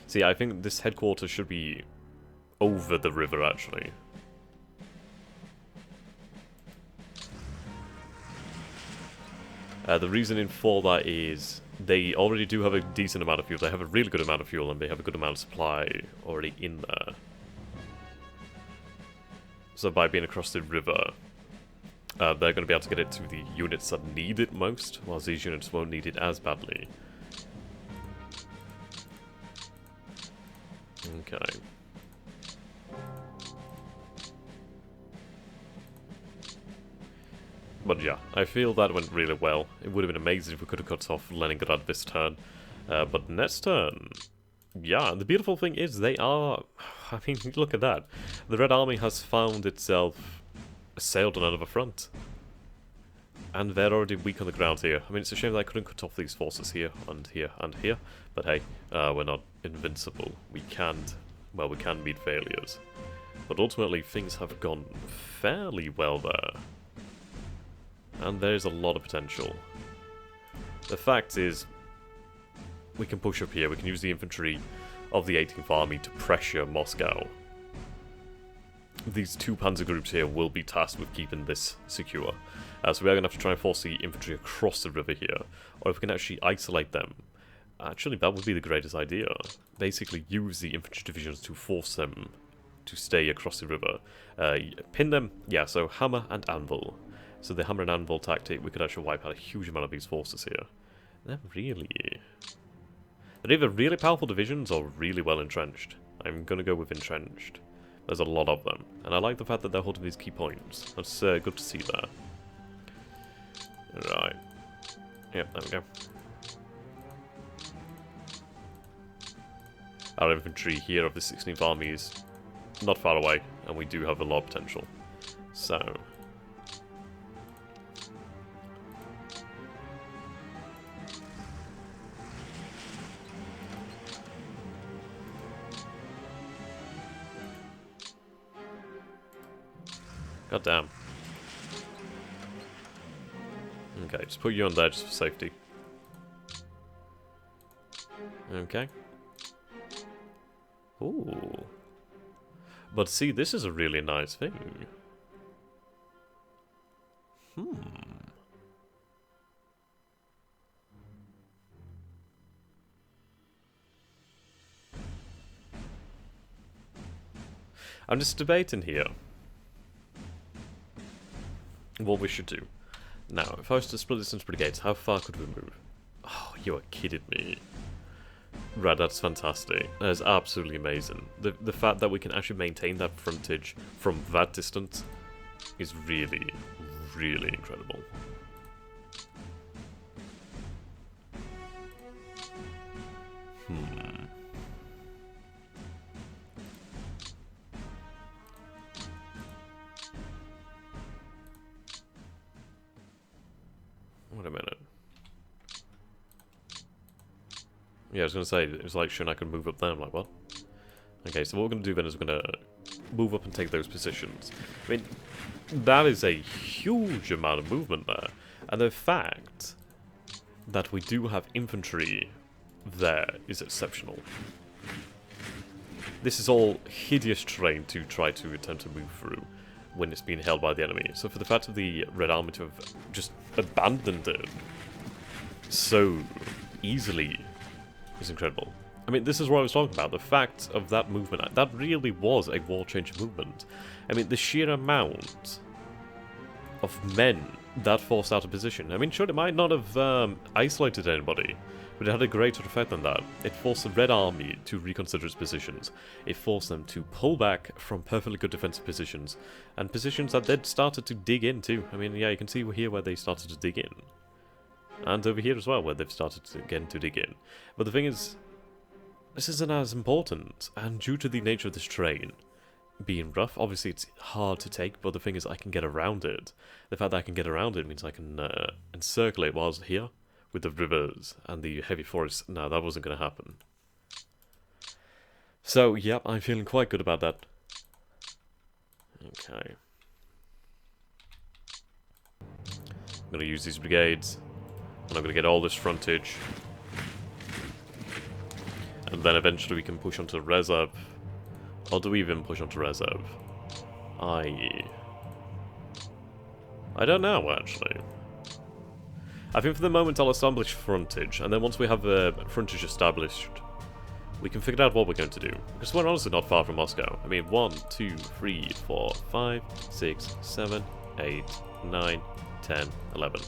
See, I think this headquarters should be over the river, actually. The reasoning for that is they already do have a decent amount of fuel. They have a really good amount of fuel, and they have a good amount of supply already in there. So by being across the river, they're going to be able to get it to the units that need it most, whilst these units won't need it as badly. Okay. But yeah, I feel that went really well. It would have been amazing if we could have cut off Leningrad this turn. But next turn... Yeah, the beautiful thing is they are... I mean, look at that. The Red Army has found itself assailed on another front. And they're already weak on the ground here. I mean, it's a shame that I couldn't cut off these forces here, and here, and here. But hey, we're not invincible. We can't... Well, we can meet failures. But ultimately, things have gone fairly well there. And there's a lot of potential. The fact is, we can push up here. We can use the infantry of the 18th Army to pressure Moscow. These two panzer groups here will be tasked with keeping this secure. So we are going to have to try and force the infantry across the river here. Or if we can actually isolate them. Actually, that would be the greatest idea. Basically, use the infantry divisions to force them to stay across the river. Pin them, yeah, so hammer and anvil. So the hammer and anvil tactic, we could actually wipe out a huge amount of these forces here. They're really... They're either really powerful divisions or really well entrenched. I'm gonna go with entrenched. There's a lot of them, and I like the fact that they're holding these key points. That's good to see there. Right. Yep, there we go. Our infantry here of the 16th Army is not far away, and we do have a lot of potential. So... God damn. Okay, just put you on there just for safety. Okay. Ooh. But see, this is a really nice thing. I'm just debating here what we should do. Now, if I was to split this into brigades, how far could we move? Oh, you are kidding me. Right, that's fantastic. That is absolutely amazing. The fact that we can actually maintain that frontage from that distance is really, really incredible. Wait a minute. Yeah, I was going to say, it was like, shouldn't I could move up there? I'm like, what? Okay, so what we're going to do then is we're going to move up and take those positions. I mean, that is a huge amount of movement there. And the fact that we do have infantry there is exceptional. This is all hideous terrain to try to attempt to move through when it's being held by the enemy. So for the fact of the Red Army to have just abandoned it so easily is incredible. I mean, this is what I was talking about. The fact of that movement, that really was a war-changing movement. I mean, the sheer amount of men that forced out of position. I mean, sure, it might not have isolated anybody, but it had a greater effect than that. It forced the Red Army to reconsider its positions. It forced them to pull back from perfectly good defensive positions, and positions that they'd started to dig into. I mean, yeah, you can see here where they started to dig in. And over here as well, where they've started to, again to dig in. But the thing is, this isn't as important, and due to the nature of this terrain being rough, obviously it's hard to take, but the thing is I can get around it. The fact that I can get around it means I can encircle it whilst here, with the rivers and the heavy forests. No, that wasn't going to happen. So, yep, I'm feeling quite good about that. Okay. I'm going to use these brigades, and I'm going to get all this frontage. And then eventually we can push onto the reserve. Or do we even push onto reserve? I don't know, actually. I think for the moment I'll establish frontage, and then once we have the frontage established, we can figure out what we're going to do. Because we're honestly not far from Moscow. I mean, 1, 2, 3, 4, 5, 6, 7, 8, 9, 10, 11.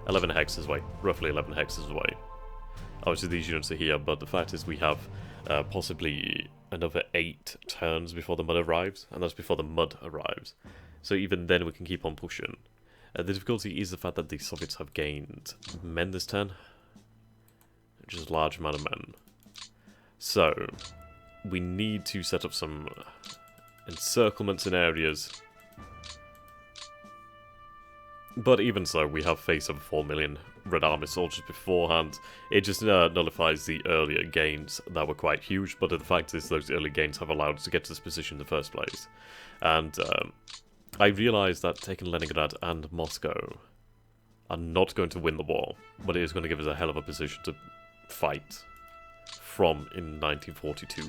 11 hexes away. Roughly 11 hexes away. Obviously these units are here, but the fact is we have possibly another 8 turns before the mud arrives, and that's before the mud arrives. So even then we can keep on pushing. The difficulty is the fact that the Soviets have gained men this turn, which is a large amount of men. So we need to set up some encirclements in areas. But even so, we have faced over 4 million Red Army soldiers beforehand. It just nullifies the earlier gains that were quite huge, but the fact is those early gains have allowed us to get to this position in the first place. And I realised that taking Leningrad and Moscow are not going to win the war, but it is going to give us a hell of a position to fight from in 1942.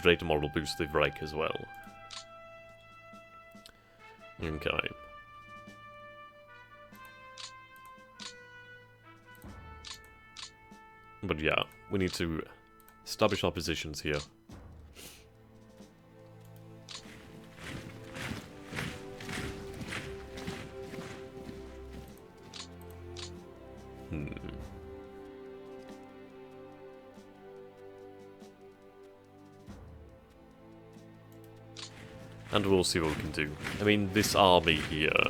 Great moral boost to the Reich as well. Okay. But yeah, we need to establish our positions here. And we'll see what we can do. I mean, this army here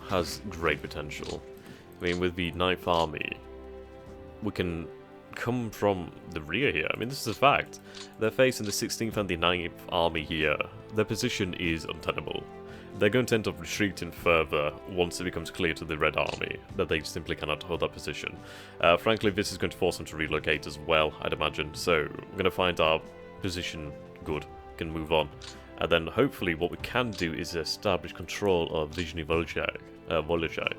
has great potential. I mean, with the 9th Army, we can come from the rear here. I mean, this is a fact. They're facing the 16th and the 9th Army here. Their position is untenable. They're going to end up retreating further once it becomes clear to the Red Army that they simply cannot hold that position. Frankly, this is going to force them to relocate as well, I'd imagine. So, we're going to find our position good, can move on. And then hopefully what we can do is establish control of Nizhny Volozhsk,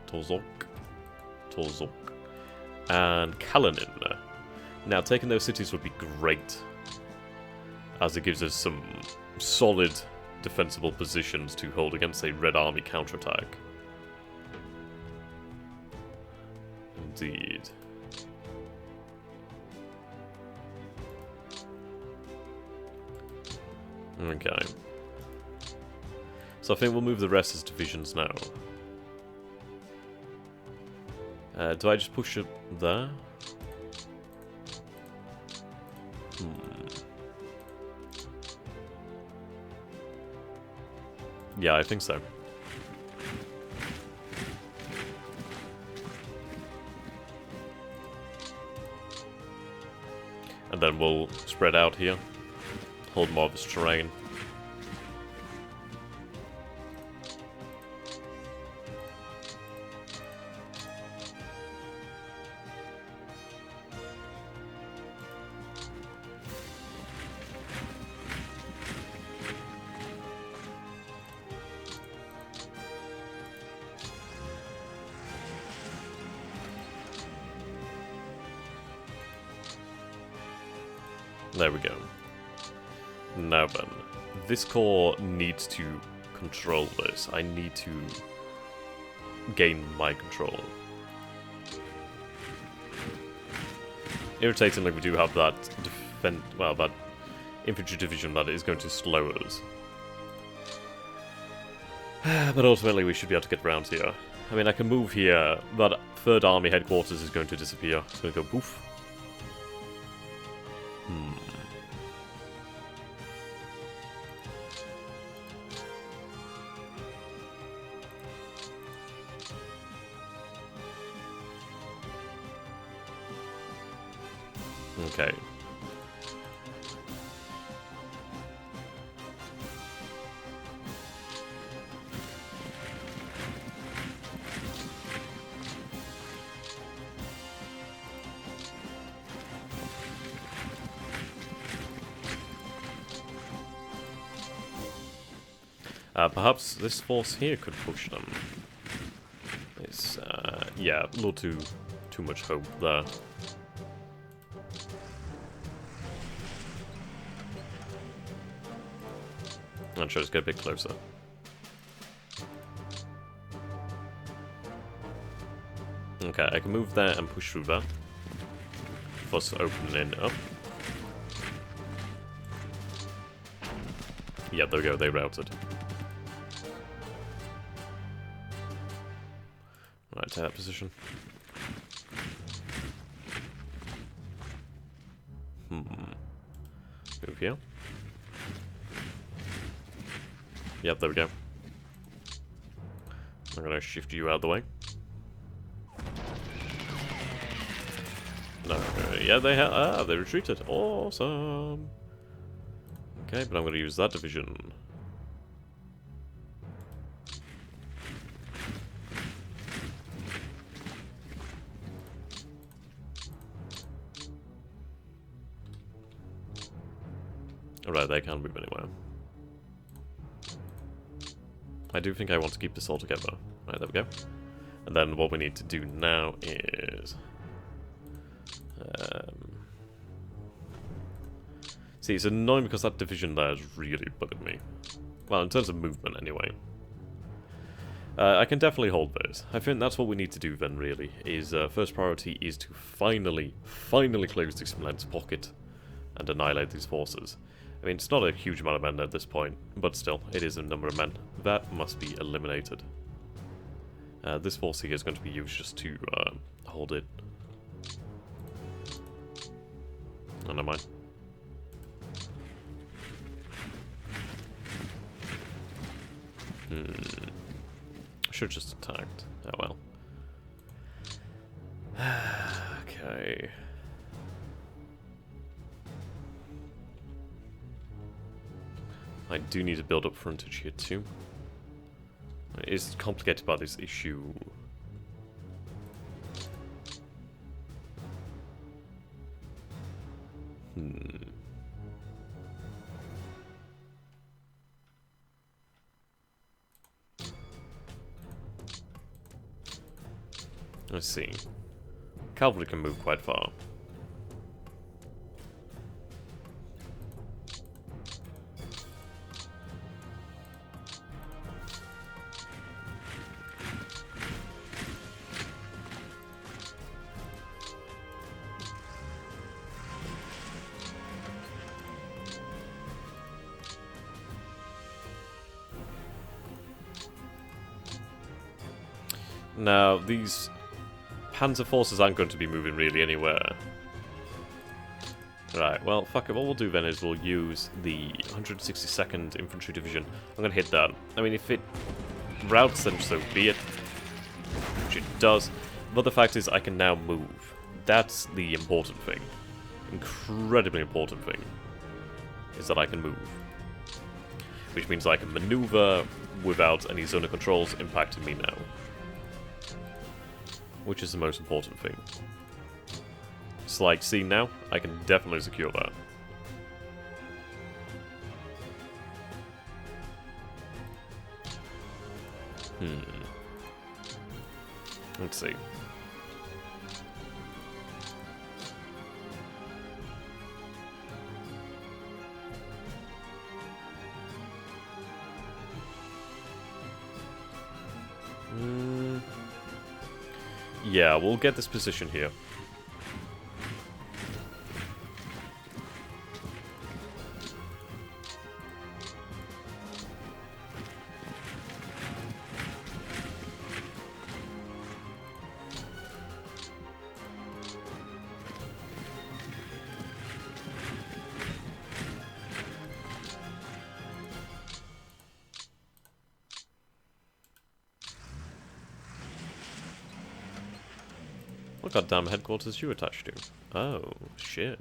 Torzok, and Kalinin. Now, taking those cities would be great, as it gives us some solid defensible positions to hold against a Red Army counterattack. Indeed. Okay. So I think we'll move the rest as divisions now. Do I just push it there? Yeah, I think so. And then we'll spread out here. Hold more of this terrain. There we go. Now then, this core needs to control this. I need to gain my control. Irritatingly, we do have that that infantry division that is going to slow us. But ultimately, we should be able to get around here. I mean, I can move here. That 3rd Army headquarters is going to disappear. It's going to go poof. Okay. Perhaps this force here could push them. It's, yeah, a little too much hope there. I'm sure just get a bit closer. Okay, I can move there and push through that. First opening up. Yeah, there we go, they routed. Right, to that position. Move here. Yep, there we go. I'm gonna shift you out of the way. No, yeah, they retreated. Awesome. Okay, but I'm gonna use that division. Alright, they can't move anywhere. I do think I want to keep this all together. Right, there we go. And then what we need to do now is... see, it's annoying because that division there is really bugging me. Well, in terms of movement, anyway. I can definitely hold this. I think that's what we need to do then, really. Is first priority is to finally close this immense pocket and annihilate these forces. I mean, it's not a huge amount of men at this point, but still, it is a number of men. That must be eliminated. This force here is going to be used just to hold it. Oh, never mind. Should just attacked. Oh well. Okay. I do need to build up frontage here too. It is complicated by this issue. Let's see. Cavalry can move quite far. Now, these Panzer forces aren't going to be moving really anywhere. Right, well, fuck it. What we'll do then is we'll use the 162nd Infantry Division. I'm going to hit that. I mean, if it routes, then so be it. Which it does. But the fact is, I can now move. That's the important thing. Incredibly important thing. Is that I can move. Which means I can maneuver without any zone of controls impacting me now. Which is the most important thing. It's like, see now, I can definitely secure that. Let's see. Yeah, we'll get this position here. What goddamn headquarters you attached to? Oh, shit.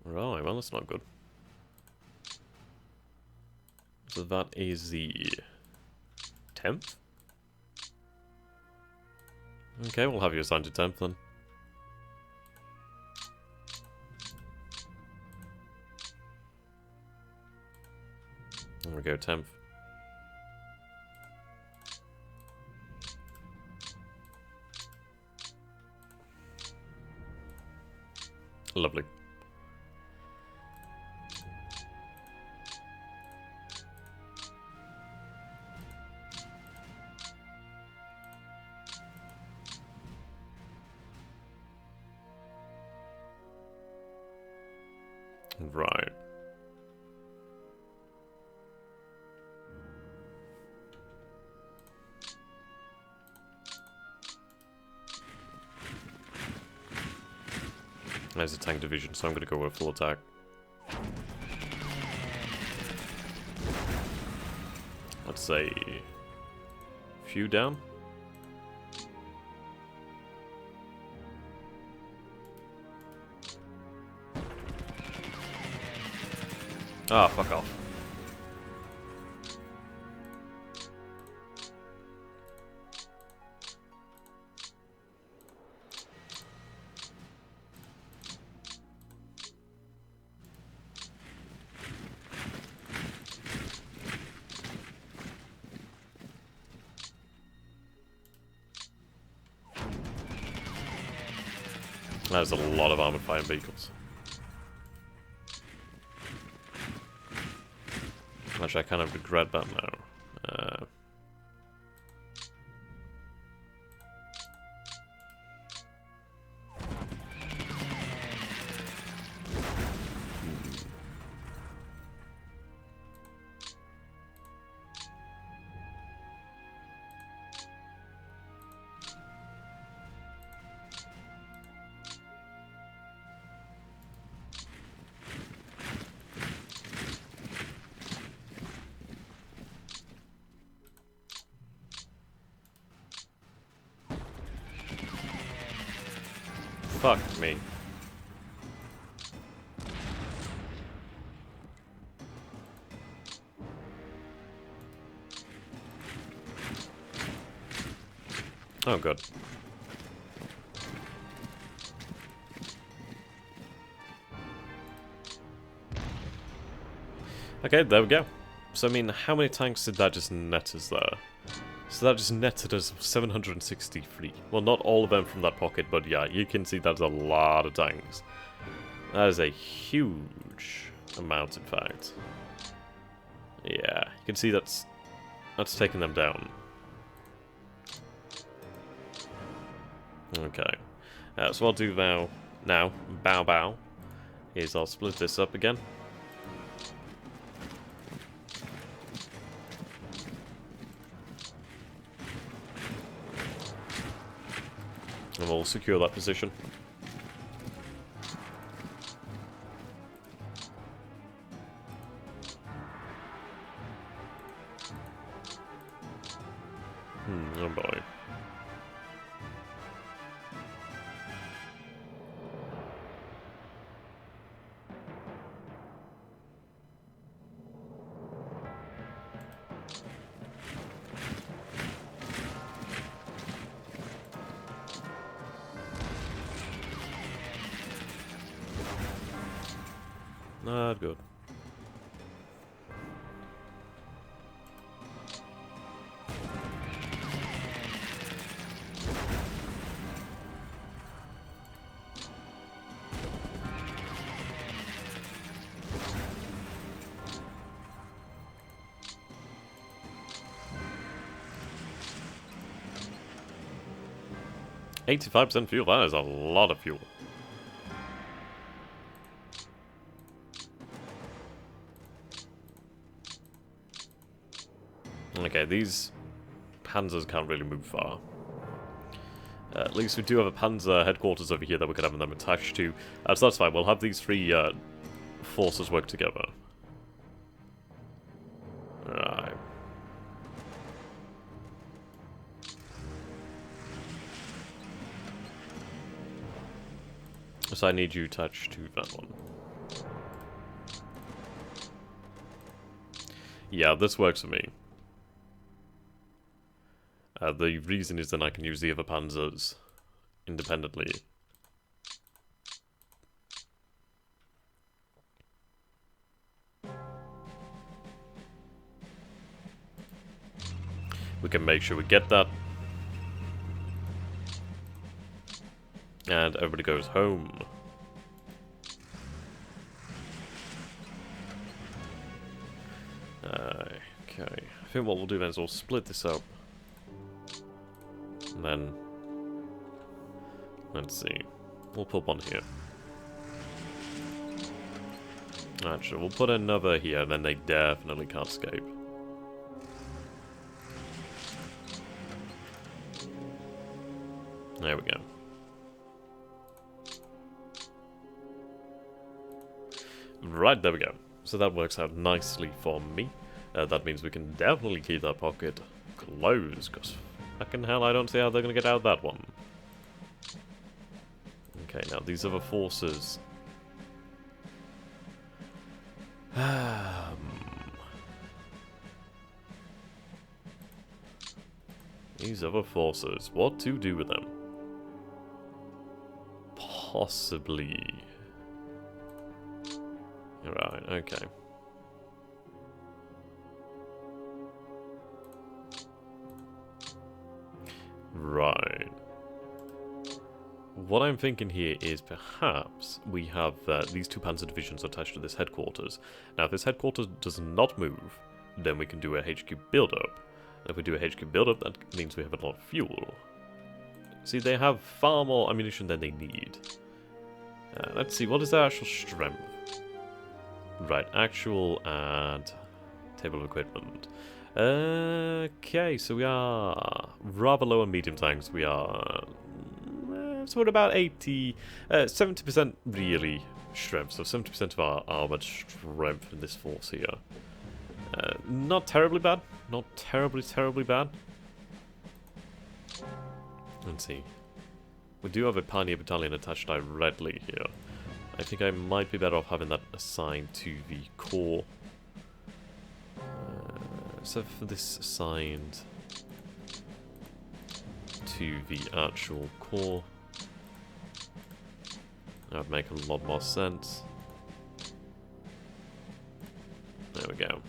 Right, well that's not good. So that is the 10th? Okay, we'll have you assigned to 10th then. There we go, 10th. Lovely. Right. There's a tank division, so I'm going to go with full attack. Let's say... few down? Ah, fuck off. There's a lot of armored fighting vehicles. Actually, I kind of regret that now. Fuck me. Oh, good. Okay, there we go. So, I mean, how many tanks did that just net us there? So that just netted us 763. Well, not all of them from that pocket, but yeah, you can see that's a lot of tanks. That is a huge amount, in fact. Yeah, you can see that's taking them down. Okay. So what I'll do now, bow, is I'll split this up again. And we'll secure that position. Oh boy. Not good. $85% fuel, that is a lot of fuel. Okay, these panzers can't really move far. At least we do have a panzer headquarters over here that we could have them attached to. So that's fine, we'll have these three forces work together. Right. So I need you attached to that one. Yeah, this works for me. The reason is then I can use the other panzers independently. We can make sure we get that. And everybody goes home. Okay. I think what we'll do then is we'll split this up. And then, let's see, we'll put one here. Actually, we'll put another here, and then they definitely can't escape. There we go. Right, there we go. So that works out nicely for me. That means we can definitely keep that pocket closed, because fucking hell, I don't see how they're going to get out of that one. Okay, now these other forces. These other forces, what to do with them? Possibly. Right, okay. Right. What I'm thinking here is perhaps we have these two panzer divisions attached to this headquarters. Now, if this headquarters does not move, then we can do a HQ build-up. If we do a HQ build-up, that means we have a lot of fuel. See, they have far more ammunition than they need. Let's see, what is their actual strength? Right, actual and table of equipment. Okay, so we are rather low on medium tanks. We are so we're about 70% really strength. So 70% of our armored strength in this force here. Not terribly bad. Not terribly bad. Let's see. We do have a Pioneer Battalion attached directly here. I think I might be better off having that assigned to the core. So for this assigned to the actual core, that would make a lot more sense. There we go.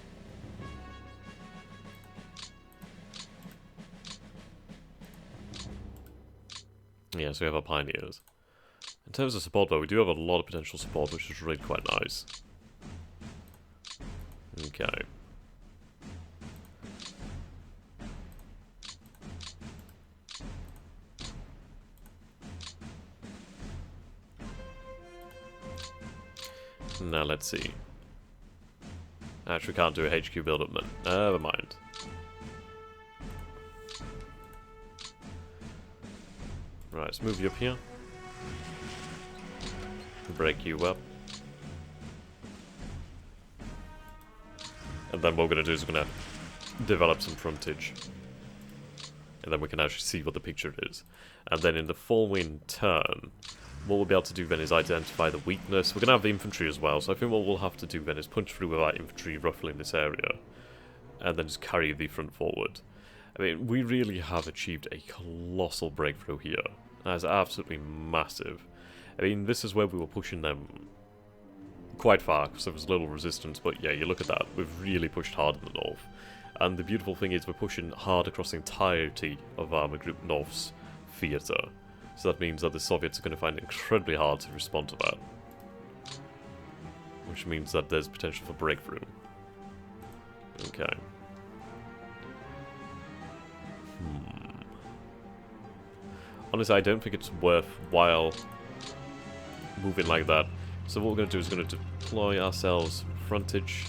Yeah, so we have our Pioneers. In terms of support though, we do have a lot of potential support, which is really quite nice. Okay. Now let's see. Actually, can't do a HQ build-up then. Never mind. Right, let's move you up here. Break you up. And then what we're going to do is we're going to develop some frontage. And then we can actually see what the picture is. And then in the following turn, what we'll be able to do then is identify the weakness. We're going to have the infantry as well, so I think what we'll have to do then is punch through with our infantry roughly in this area. And then just carry the front forward. I mean, we really have achieved a colossal breakthrough here. That is absolutely massive. I mean, this is where we were pushing them quite far, because there was little resistance, but yeah, you look at that, we've really pushed hard in the north. And the beautiful thing is we're pushing hard across the entirety of Army Group North's theatre. So that means that the Soviets are going to find it incredibly hard to respond to that. Which means that there's potential for breakthrough. Okay. Honestly, I don't think it's worthwhile moving like that. So what we're going to do is going to deploy ourselves frontage.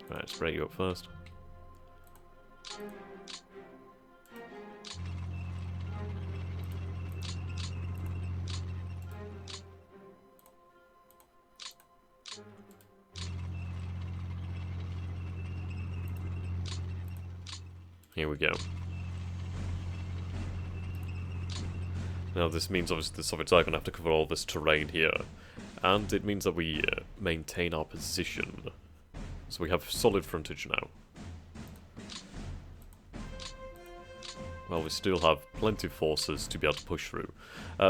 Right, let's break you up first. Here we go. Now this means obviously the Soviets are going to have to cover all this terrain here. And it means that we maintain our position. So we have solid frontage now. Well, we still have plenty of forces to be able to push through.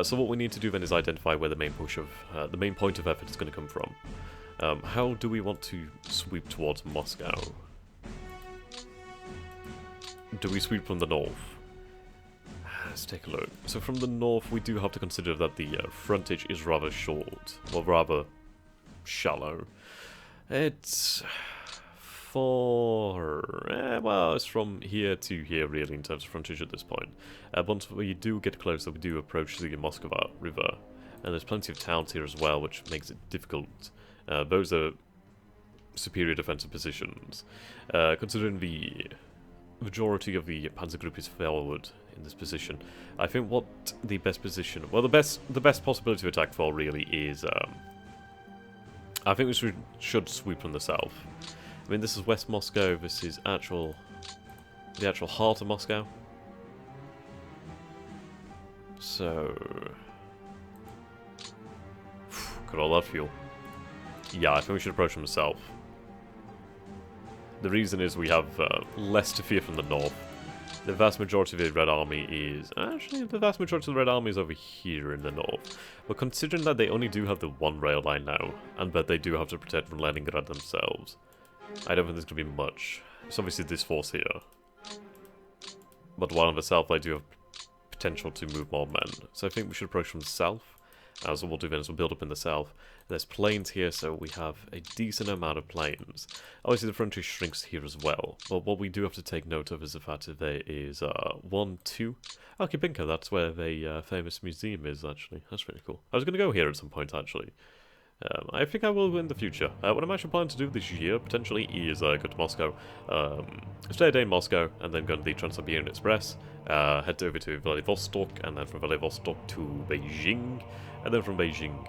So what we need to do then is identify where the main push of, the main point of effort is going to come from. How do we want to sweep towards Moscow? Do we sweep from the north? Let's take a look. So from the north, we do have to consider that the frontage is rather short, or rather shallow. It's well, it's from here to here really in terms of frontage at this point. Once we do get closer, we do approach the Moskva River, and there's plenty of towns here as well, which makes it difficult. Those are superior defensive positions. Considering the majority of the Panzer Group is forward in this position, I think what the best position, well, the best possibility to attack for really is, I think we should sweep from the south. I mean, this is West Moscow. This is the actual heart of Moscow. So, got all that fuel. Yeah, I think we should approach from the south. The reason is we have less to fear from the north. The vast majority of the Red Army is... Actually, the vast majority of the Red Army is over here in the north. But considering that they only do have the one rail line now, and that they do have to protect from Leningrad themselves, I don't think there's going to be much. It's obviously this force here. But while in the south, they do have potential to move more men. So I think we should approach from the south. So what we'll do then is we'll build up in the south. There's plains here, so we have a decent amount of plains. Obviously the frontier shrinks here as well, but what we do have to take note of is the fact that there is 1, 2... Okay, Binka, that's where the famous museum is, actually. That's really cool. I was going to go here at some point, actually. I think I will in the future. What I'm actually planning to do this year, potentially, is go to Moscow, stay a day in Moscow, and then go to the Trans-Siberian Express, head over to Vladivostok, and then from Vladivostok to Beijing, and then from Beijing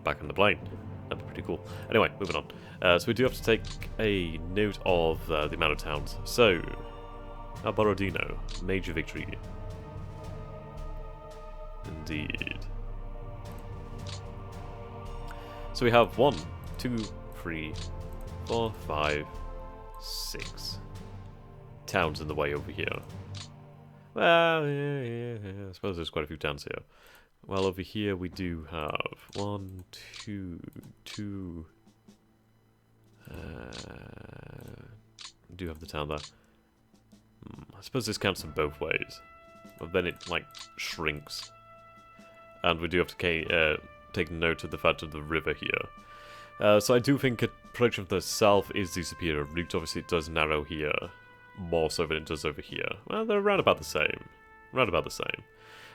back on the plane. That'd be pretty cool. Anyway, moving on. So we do have to take a note of the amount of towns. So, Borodino. Major victory. Indeed. So we have 1, 2, 3, 4, 5, 6 towns in the way over here. Well, yeah. I suppose there's quite a few towns here. Well, over here we do have 1, 2, 2. We do have the town there. I suppose this counts in both ways. But then it, like, shrinks. And we do have to take note of the fact of the river here. So I do think approach of the south is the superior route. Obviously it does narrow here more so than it does over here. Well, they're around about the same. Around about the same.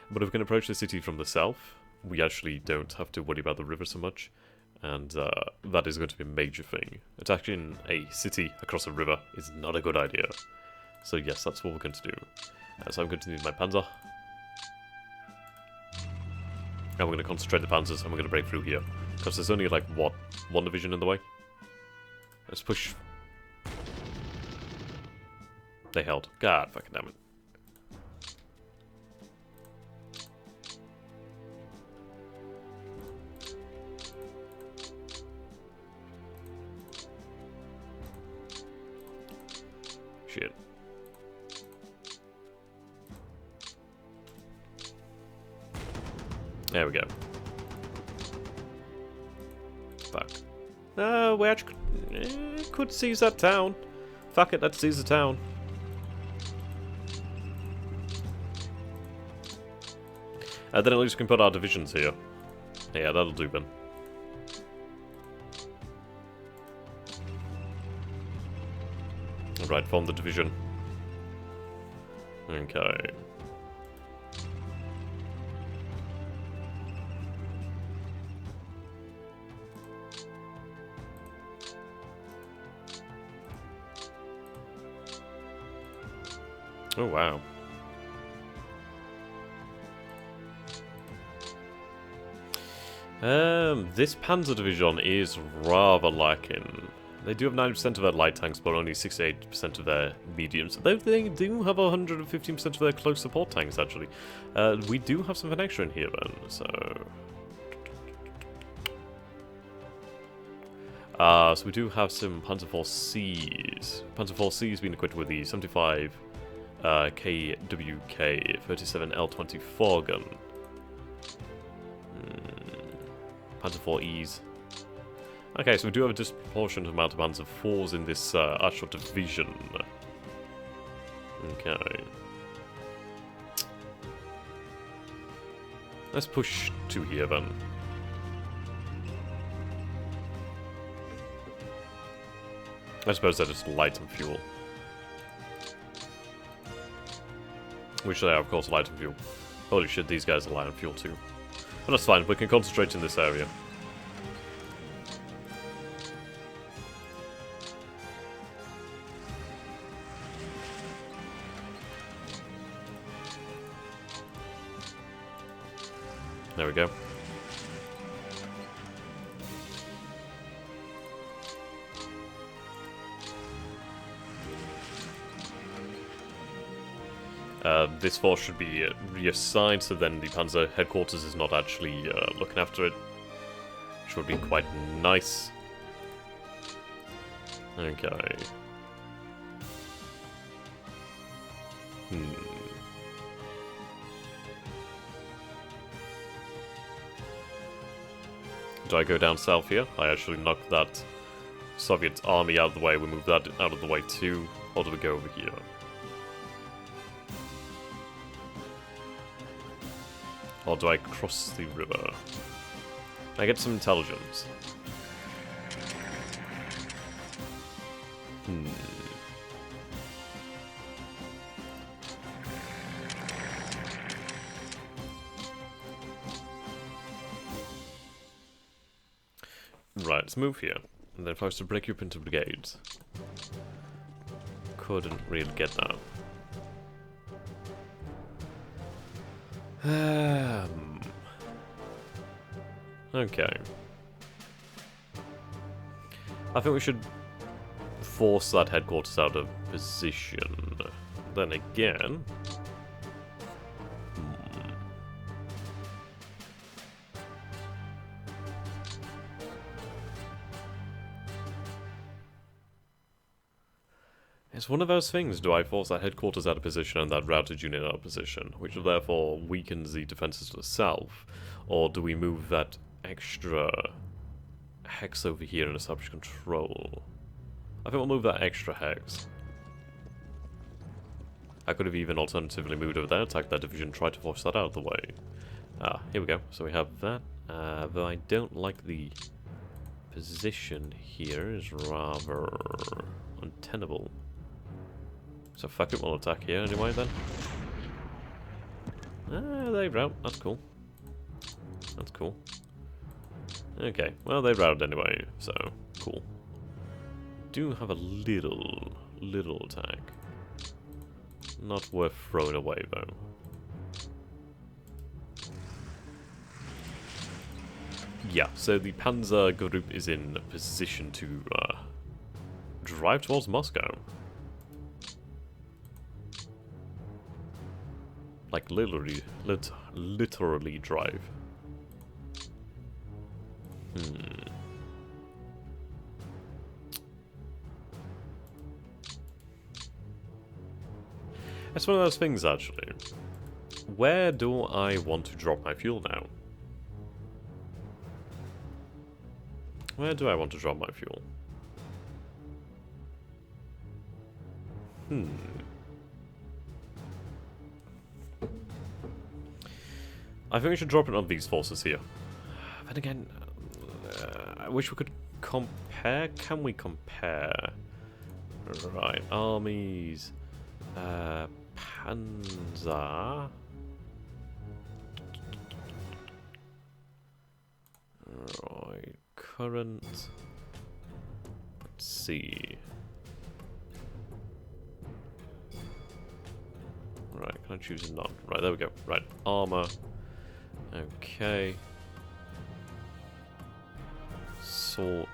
But if we can approach the city from the south, we actually don't have to worry about the river so much. And that is going to be a major thing. Attacking a city across a river is not a good idea. So yes, that's what we're going to do. So I'm going to need my panzer. And we're going to concentrate the panzers and we're going to break through here. Because there's only like, what, 1 division in the way? Let's push. They held. God fucking damn it. Shit. There we go. Fuck. We actually could seize that town. Fuck it, let's seize the town. Then at least we can put our divisions here. Yeah, that'll do then. Right, form the division. Okay. Oh, wow. This Panzer Division is rather lacking. They do have 90% of their light tanks, but only 68% of their mediums. Though they do have 115% of their close support tanks, actually. We do have something extra in here, then, so... so we do have some Panzer IV Cs. Panzer IV Cs being equipped with the 75 KWK 37L24 gun. Panzer IV Es. Okay, so we do have a disproportionate amount of Panzer IVs in this actual division. Okay. Let's push to here then. I suppose they're just light on fuel. Which they are, of course, light on fuel. Holy shit, these guys are light on fuel too. But that's fine, we can concentrate in this area. There we go. This force should be reassigned, so then the Panzer headquarters is not actually looking after it, which would be quite nice. Okay. Do I go down south here? I actually knocked that Soviet army out of the way. We moved that out of the way too. Or do we go over here? Or do I cross the river? I get some intelligence. Right, let's move here. And then if I was to break you up into brigades. Couldn't really get that. Okay. I think we should force that headquarters out of position. Then again... It's one of those things. Do I force that headquarters out of position and that routed unit out of position, which therefore weakens the defenses to the south? Or do we move that extra hex over here and establish control? I think we'll move that extra hex. I could have even alternatively moved over there, attacked that division, tried to force that out of the way. Here we go. So we have that. Though I don't like the position here, is rather untenable. So fuck it, we'll attack here anyway then. They rout. That's cool. That's cool. Okay, well they routed anyway, so cool. Do have a little attack. Not worth throwing away though. Yeah, so the Panzer group is in position to drive towards Moscow. Like literally drive. It's one of those things, actually. Where do I want to drop my fuel now? Where do I want to drop my fuel? I think we should drop it on these forces here. Then again, I wish we could compare. Can we compare? Right, armies. Panzer. Right, current. Let's see. Right, can I choose none? Right, there we go. Right, armor. Okay. Sort.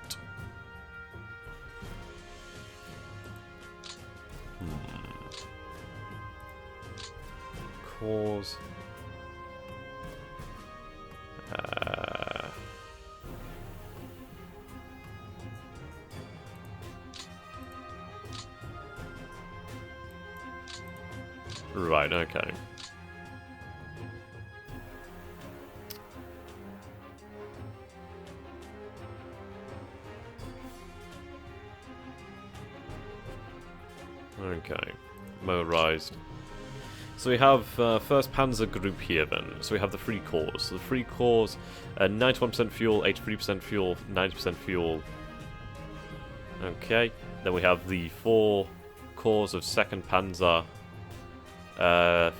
Cause. Right, okay. Okay, motorized. So we have 1st Panzer Group here then. So we have the 3 corps. So the 3 corps, 91% fuel, 83% fuel, 90% fuel. Okay, then we have the 4 corps of 2nd Panzer.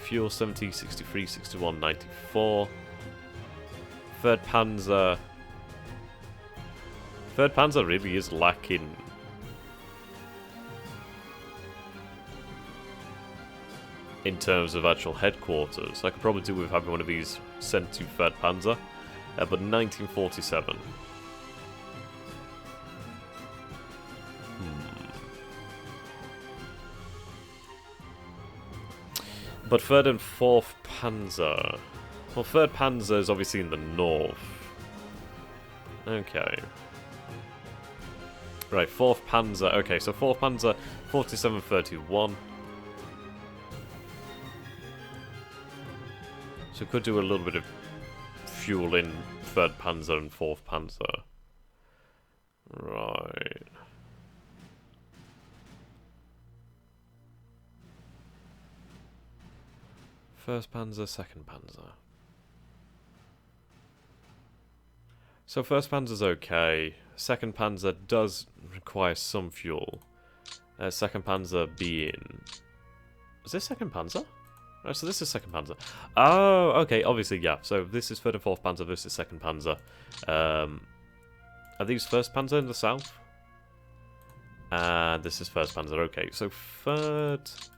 Fuel 70, 63, 61, 94. 3rd Panzer. 3rd Panzer really is lacking. In terms of actual headquarters, I could probably do with having one of these sent to 3rd Panzer, but 1947. But 3rd and 4th Panzer. Well, 3rd Panzer is obviously in the north. Okay. Right, 4th Panzer. Okay, so 4th Panzer, 4731. So we could do a little bit of fuel in 3rd Panzer and 4th Panzer. Right. First Panzer, 2nd Panzer. So 1st Panzer's okay. 2nd Panzer does require some fuel. 2nd Panzer being... Is this 2nd Panzer? Oh, so this is 2nd Panzer. Oh, okay, obviously, yeah. So this is 3rd and 4th Panzer, this is 2nd Panzer. Are these 1st Panzer in the south? And this is 1st Panzer, okay. So 3rd...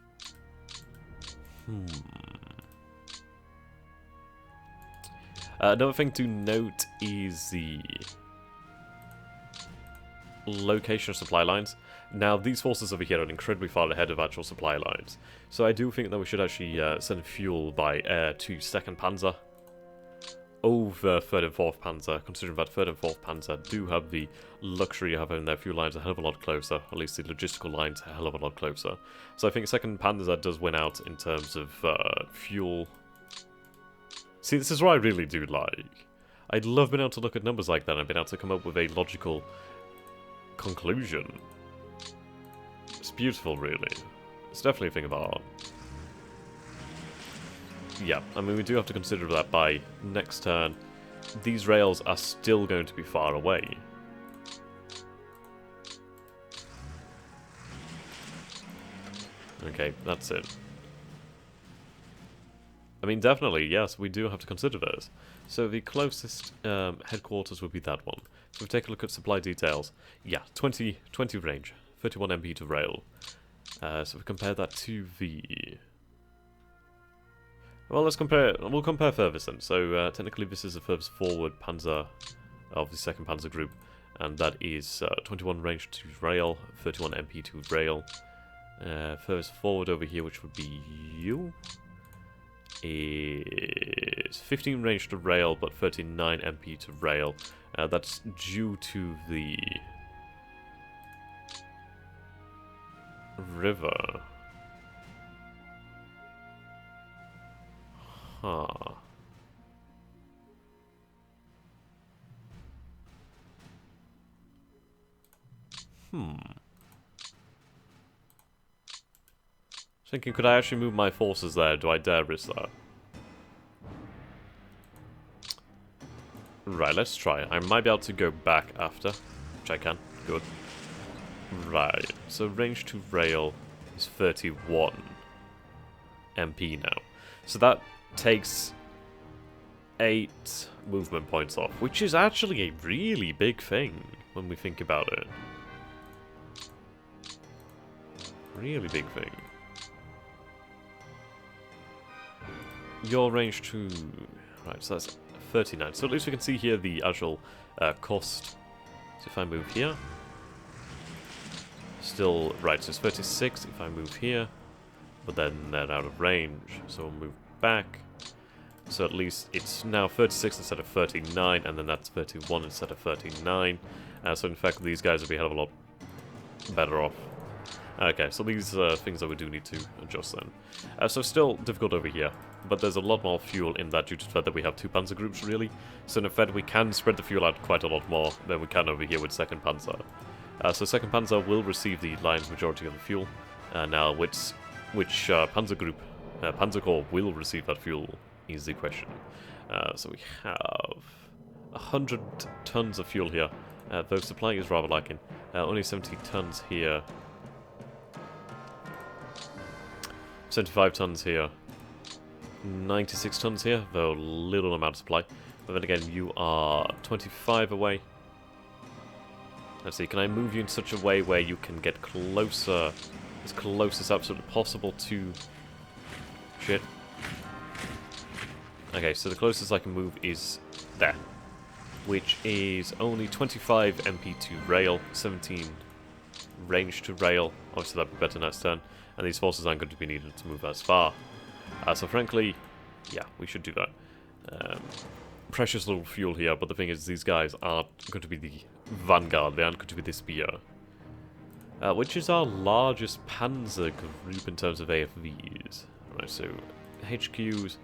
another thing to note is the location of supply lines. Now, these forces over here are incredibly far ahead of actual supply lines. So I do think that we should actually send fuel by air to 2nd Panzer over 3rd and 4th Panzer, considering that 3rd and 4th Panzer do have the luxury of having their fuel lines a hell of a lot closer, at least the logistical lines a hell of a lot closer. So I think 2nd Panzer does win out in terms of fuel. See, this is what I really do like. I'd love being able to look at numbers like that and being able to come up with a logical conclusion. It's beautiful, really. It's definitely a thing of art. Yeah, I mean, we do have to consider that by next turn, these rails are still going to be far away. Okay, that's it. I mean, definitely, yes, we do have to consider this. So the closest headquarters would be that one. So if we take a look at supply details, yeah, 20 range, 31 MP to rail. So we compare that to the... Well, we'll compare furthest then. So technically this is the furthest forward Panzer of the 2nd Panzer Group, and that is 21 range to rail, 31 MP to rail. Furthest forward over here, which would be you, is 15 range to rail, but 39 MP to rail. That's due to the river. Huh. Thinking, could I actually move my forces there? Do I dare risk that? Right, let's try. I might be able to go back after, which I can. Good. Right, so range to rail is 31 MP now. So that takes 8 movement points off, which is actually a really big thing when we think about it. Really big thing. Your range to... Right, so that's 39. So at least we can see here the actual cost. So if I move here... Still... Right, so it's 36 if I move here. But then they're out of range. So we'll move back. So at least it's now 36 instead of 39, and then that's 31 instead of 39. So in fact, these guys would be a hell of a lot better off. Okay, so these are things that we do need to adjust then. So still difficult over here, but there's a lot more fuel in that due to the fact that we have 2 panzer groups, really. So in effect, we can spread the fuel out quite a lot more than we can over here with 2nd Panzer. So 2nd Panzer will receive the lion's majority of the fuel. Now, which panzer group, Panzer Corps will receive that fuel is the question. So we have 100 tons of fuel here, though supply is rather lacking. Only 70 tons here. 75 tons here. 96 tons here, though little amount of supply. But then again, you are 25 away. Let's see, can I move you in such a way where you can get closer, as close as absolutely possible to... Shit. Okay, so the closest I can move is there, which is only 25 MP to rail, 17 range to rail. Obviously that'd be better next turn, and these forces aren't going to be needed to move as far. So frankly, yeah, we should do that. Precious little fuel here, but the thing is, these guys aren't going to be the vanguard, they aren't going to be the spear. Which is our largest panzer group in terms of AFVs. Right, so HQs,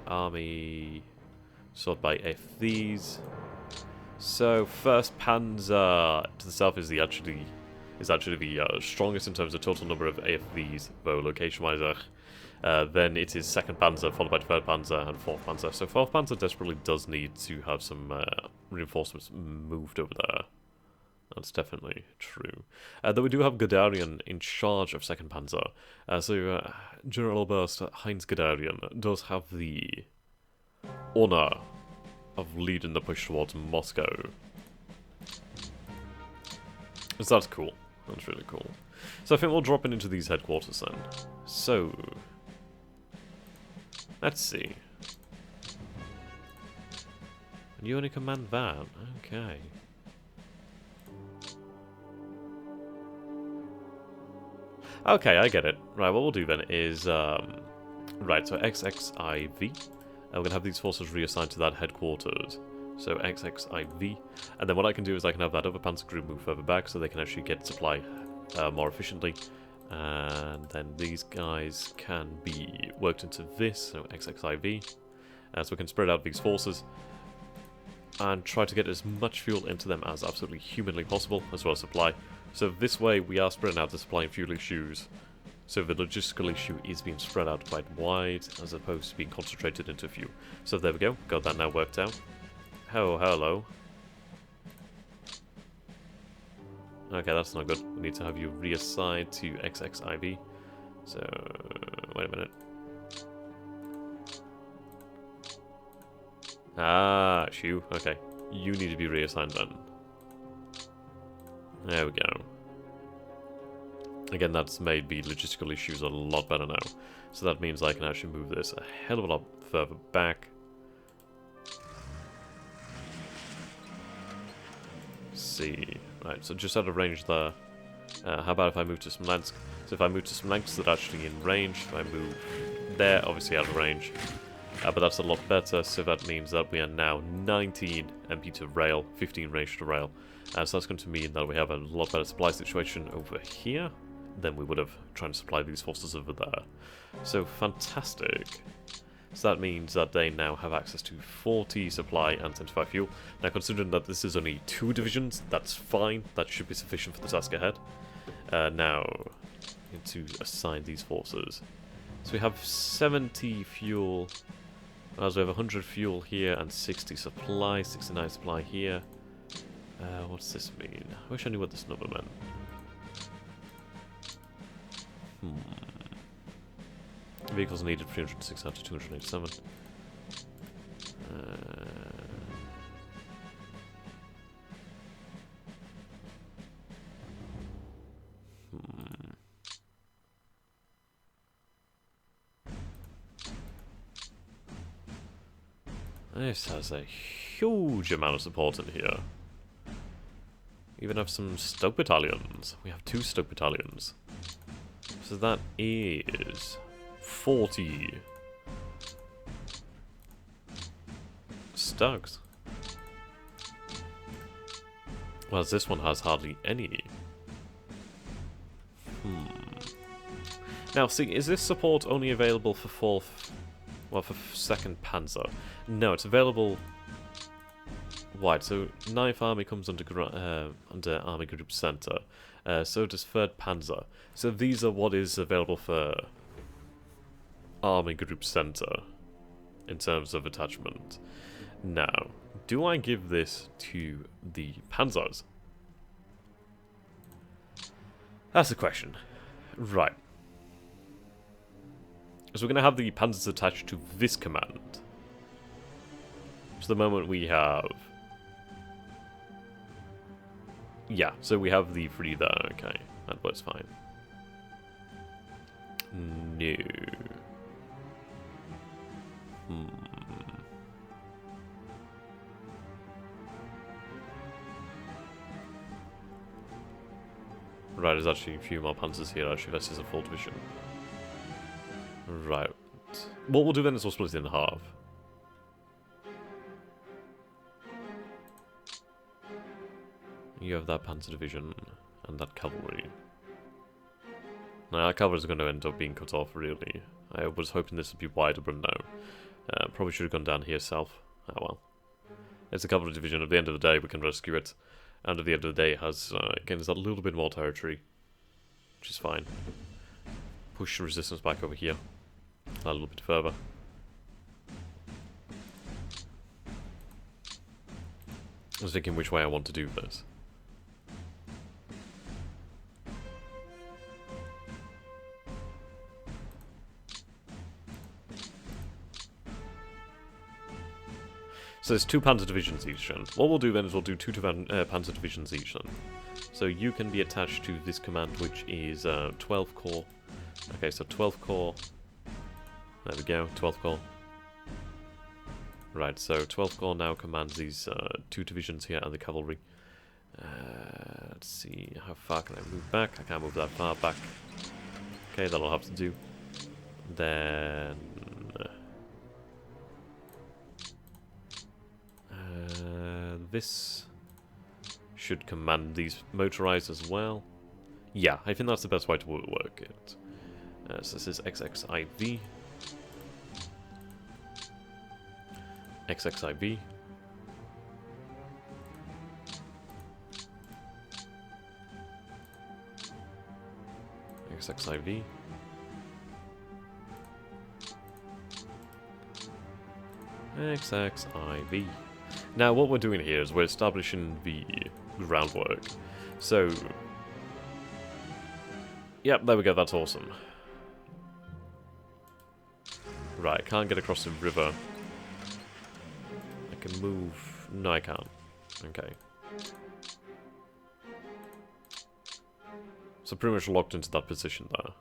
army, sorted by AFVs. So 1st Panzer to the south is actually the strongest in terms of total number of AFVs, though location-wise. Then it is 2nd Panzer, followed by 3rd Panzer and 4th Panzer. So 4th Panzer desperately does need to have some reinforcements moved over there. That's definitely true. Though we do have Guderian in charge of 2nd Panzer. So General Oberst Heinz Guderian does have the honor of leading the push towards Moscow. So that's cool. That's really cool. So I think we'll drop into these headquarters then. So, let's see. You only command that. Okay. Okay, I get it. Right, what we'll do then is... right, so XXIV. We're going to have these forces reassigned to that headquarters. So XXIV. And then what I can do is I can have that other panzer group move further back so they can actually get supply more efficiently. And then these guys can be worked into this, so XXIV. So we can spread out these forces and try to get as much fuel into them as absolutely humanly possible, as well as supply. So this way we are spreading out the supply and fuel issues. So the logistical issue is being spread out quite wide, as opposed to being concentrated into a few. So there we go, got that now worked out. Oh, hello. Okay, that's not good. We need to have you reassigned to XXIV. So, wait a minute. Ah, Shu. Okay. You need to be reassigned then. There we go. Again, that's made the logistical issues a lot better now. So that means I can actually move this a hell of a lot further back. Let's see. Right, so just out of range there. How about if I move to Smolensk? So if I move to Smolensk, they're actually in range. If I move there, obviously out of range. But that's a lot better, so that means that we are now 19 MP to rail, 15 range to rail. So that's going to mean that we have a lot better supply situation over here than we would have trying to supply these forces over there. So fantastic. So that means that they now have access to 40 supply and 75 fuel. Now considering that this is only 2 divisions, that's fine. That should be sufficient for the task ahead. Now, we need to assign these forces. So we have 70 fuel. So we have 100 fuel here and 60 supply, 69 supply here. What's this mean? I wish I knew what this number meant. Vehicles needed 306 out to 287. This has a huge amount of support in here. We even have some Stoke battalions. We have 2 Stoke battalions. So that is 40 Stokes. Whereas this one has hardly any. Now, see, is this support only available for 4th... Well, for 2nd Panzer? No, it's available wide. So 9th Army comes under Army Group Center. So does 3rd Panzer. So these are what is available for Army Group Center in terms of attachment. Now, do I give this to the Panzers? That's the question. Right. So we're going to have the Panzers attached to this command. So the moment we have... Yeah, so we have the 3 there, okay. That works fine. No. Right, there's actually a few more Panzers here, actually, this is a full division. Right. What we'll do then is we'll split it in half. You have that Panzer division and that cavalry. Now, that cavalry is going to end up being cut off, really. I was hoping this would be wider, but no. Probably should have gone down here south. Oh well. It's a cavalry division. At the end of the day, we can rescue it. And at the end of the day, it has, again, it's a little bit more territory. Which is fine. Push the resistance back over here. A little bit further. I was thinking which way I want to do this. So there's 2 Panzer divisions each then. What we'll do then is we'll do 2 Panzer divisions each then. So you can be attached to this command, which is 12 Corps. Okay, so 12 Corps. There we go, 12 Corps. Right, so 12 Corps now commands these 2 divisions here and the cavalry. Let's see, how far can I move back? I can't move that far back. Okay, that'll have to do. Then... this should command these motorized as well. Yeah, I think that's the best way to work it. So this is XXIV. XXIV. XXIV. XXIV. Now what we're doing here is we're establishing the groundwork. So, yep, there we go, that's awesome. Right, I can't get across the river. I can move... no, I can't. Okay. So pretty much locked into that position there.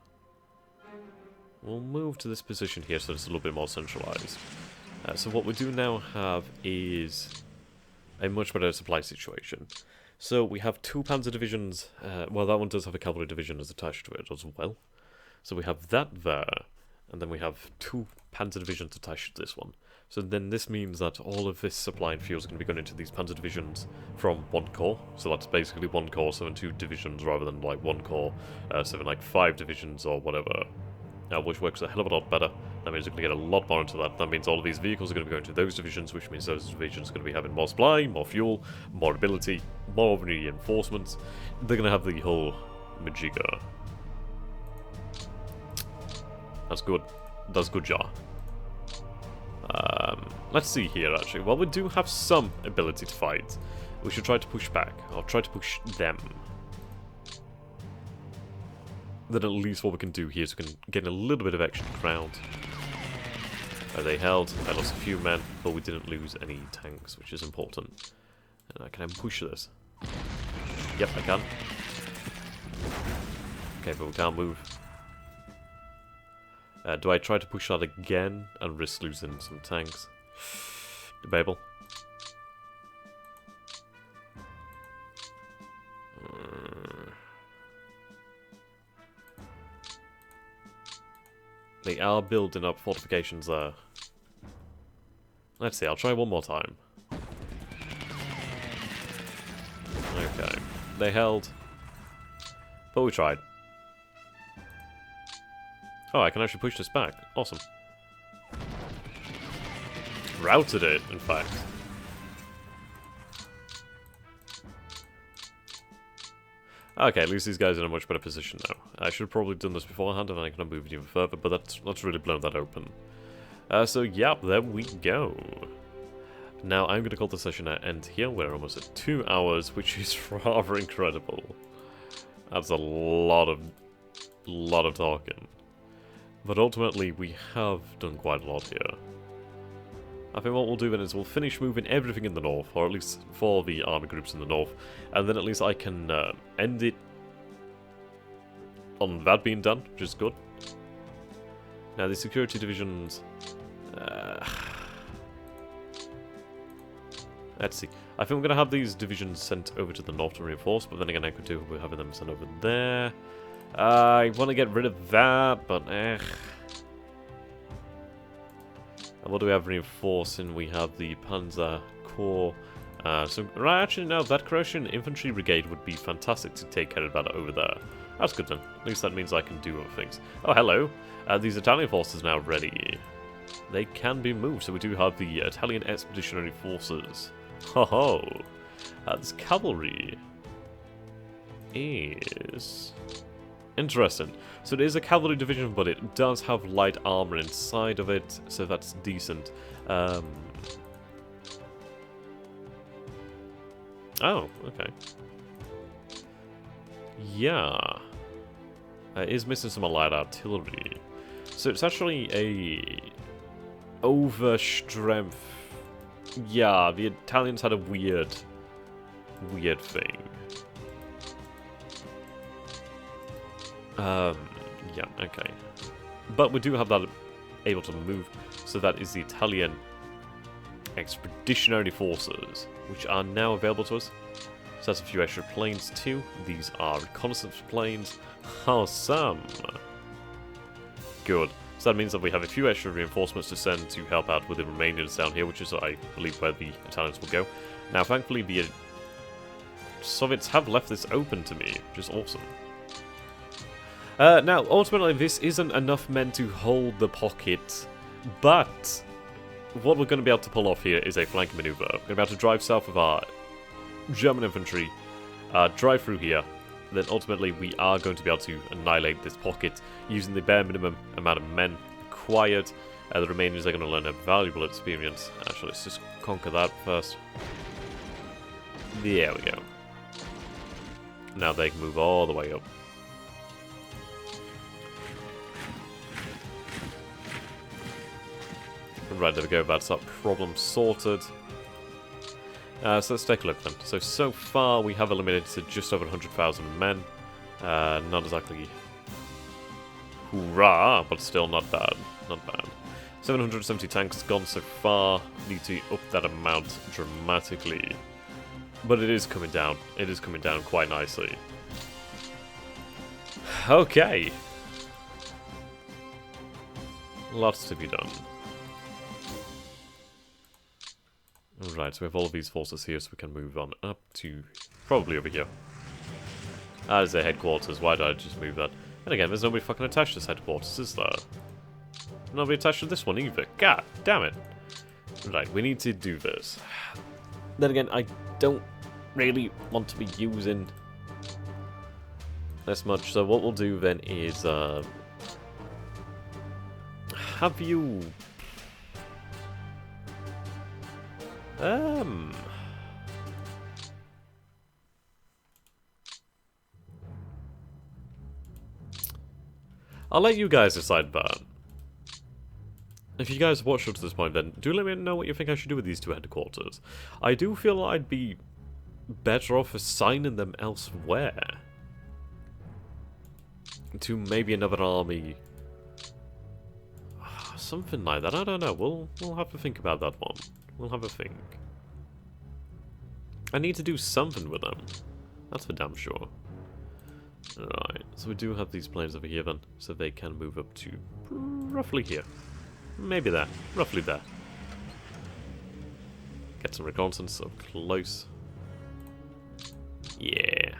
We'll move to this position here so it's a little bit more centralized. So what we do now have is a much better supply situation. So we have 2 panzer divisions. Well, that one does have a cavalry division as attached to it as well. So we have that there, and then we have 2 panzer divisions attached to this one. So then this means that all of this supply and fuel is going to be going into these panzer divisions from 1 corps. So that's basically 1 corps, 7 2 divisions, rather than like 1 corps, 7 like 5 divisions or whatever. Which works a hell of a lot better. That means we're going to get a lot more into that. That means all of these vehicles are going to be going to those divisions, which means those divisions are going to be having more supply, more fuel, more ability, more reinforcements. They're going to have the whole majigger. That's good. That's good job. Let's see here, actually. While we do have some ability to fight, we should try to push back, or try to push them. Then at least what we can do here is we can get a little bit of extra ground. They held. I lost a few men, but we didn't lose any tanks, which is important. And can I push this? Yep, I can. Okay, but we can't move. Do I try to push that again and risk losing some tanks? Debatable. They are building up fortifications there. Let's see, I'll try one more time. Okay. They held. But we tried. Oh, I can actually push this back. Awesome. Routed it, in fact. Okay, at least these guys are in a much better position now. I should have probably done this beforehand and I could have moved even further, but that's really blown that open. So, yep, there we go. Now, I'm going to call the session an end here. We're almost at 2 hours, which is rather incredible. That's a lot of talking. But ultimately, we have done quite a lot here. I think what we'll do then is we'll finish moving everything in the north, or at least for the army groups in the north, and then at least I can end it on that being done, which is good. Now, the security divisions... let's see. I think we're going to have these divisions sent over to the north to reinforce, but then again I could do with having them sent over there. I want to get rid of that, but And what do we have reinforcing? We have the Panzer Corps. Right, actually, no, that Croatian Infantry Brigade would be fantastic to take care of that over there. That's good then. At least that means I can do other things. Oh, hello. These Italian forces are now ready. They can be moved, so we do have the Italian Expeditionary Forces. Ho-ho. This cavalry is... interesting. So it is a cavalry division, but it does have light armor inside of it, so that's decent. Oh, okay. Yeah. It is missing some light artillery. So it's actually a overstrength. Yeah, the Italians had a weird thing. Yeah, okay. But we do have that able to move, so that is the Italian Expeditionary Forces, which are now available to us. So that's a few extra planes too. These are reconnaissance planes. Awesome! good. So that means that we have a few extra reinforcements to send to help out with the Romanians down here, which is, I believe, where the Italians will go. Now, thankfully, the Soviets have left this open to me, which is awesome. Now, ultimately, this isn't enough men to hold the pocket, but what we're going to be able to pull off here is a flank maneuver. We're going to be able to drive south with our German infantry, drive through here, then ultimately we are going to be able to annihilate this pocket using the bare minimum amount of men required. The Romanians are going to learn a valuable experience. Actually, let's just conquer that first. There we go. Now they can move all the way up. Right, there we go, that's that problem sorted. So let's take a look then. So far we have eliminated just over 100,000 men. Not exactly hoorah, but still not bad. Not bad. 770 tanks gone so far. Need to up that amount dramatically. But it is coming down. It is coming down quite nicely. Okay. Lots to be done. Right, so we have all of these forces here, so we can move on up to probably over here. That is their headquarters. Why did I just move that? And again, there's nobody fucking attached to this headquarters, is there? Nobody attached to this one either. God damn it. Right, we need to do this. Then again, I don't really want to be using this much, so what we'll do then is have you I'll let you guys decide that. If you guys watched up to this point, then do let me know what you think I should do with these two headquarters. I do feel I'd be better off assigning them elsewhere. To maybe another army. Something like that, I don't know. We'll have to think about that one. We'll have a think. I need to do something with them. That's for damn sure. Right, so we do have these planes over here then, so they can move up to roughly here. Maybe there. Roughly there. Get some reconnaissance up close. Yeah.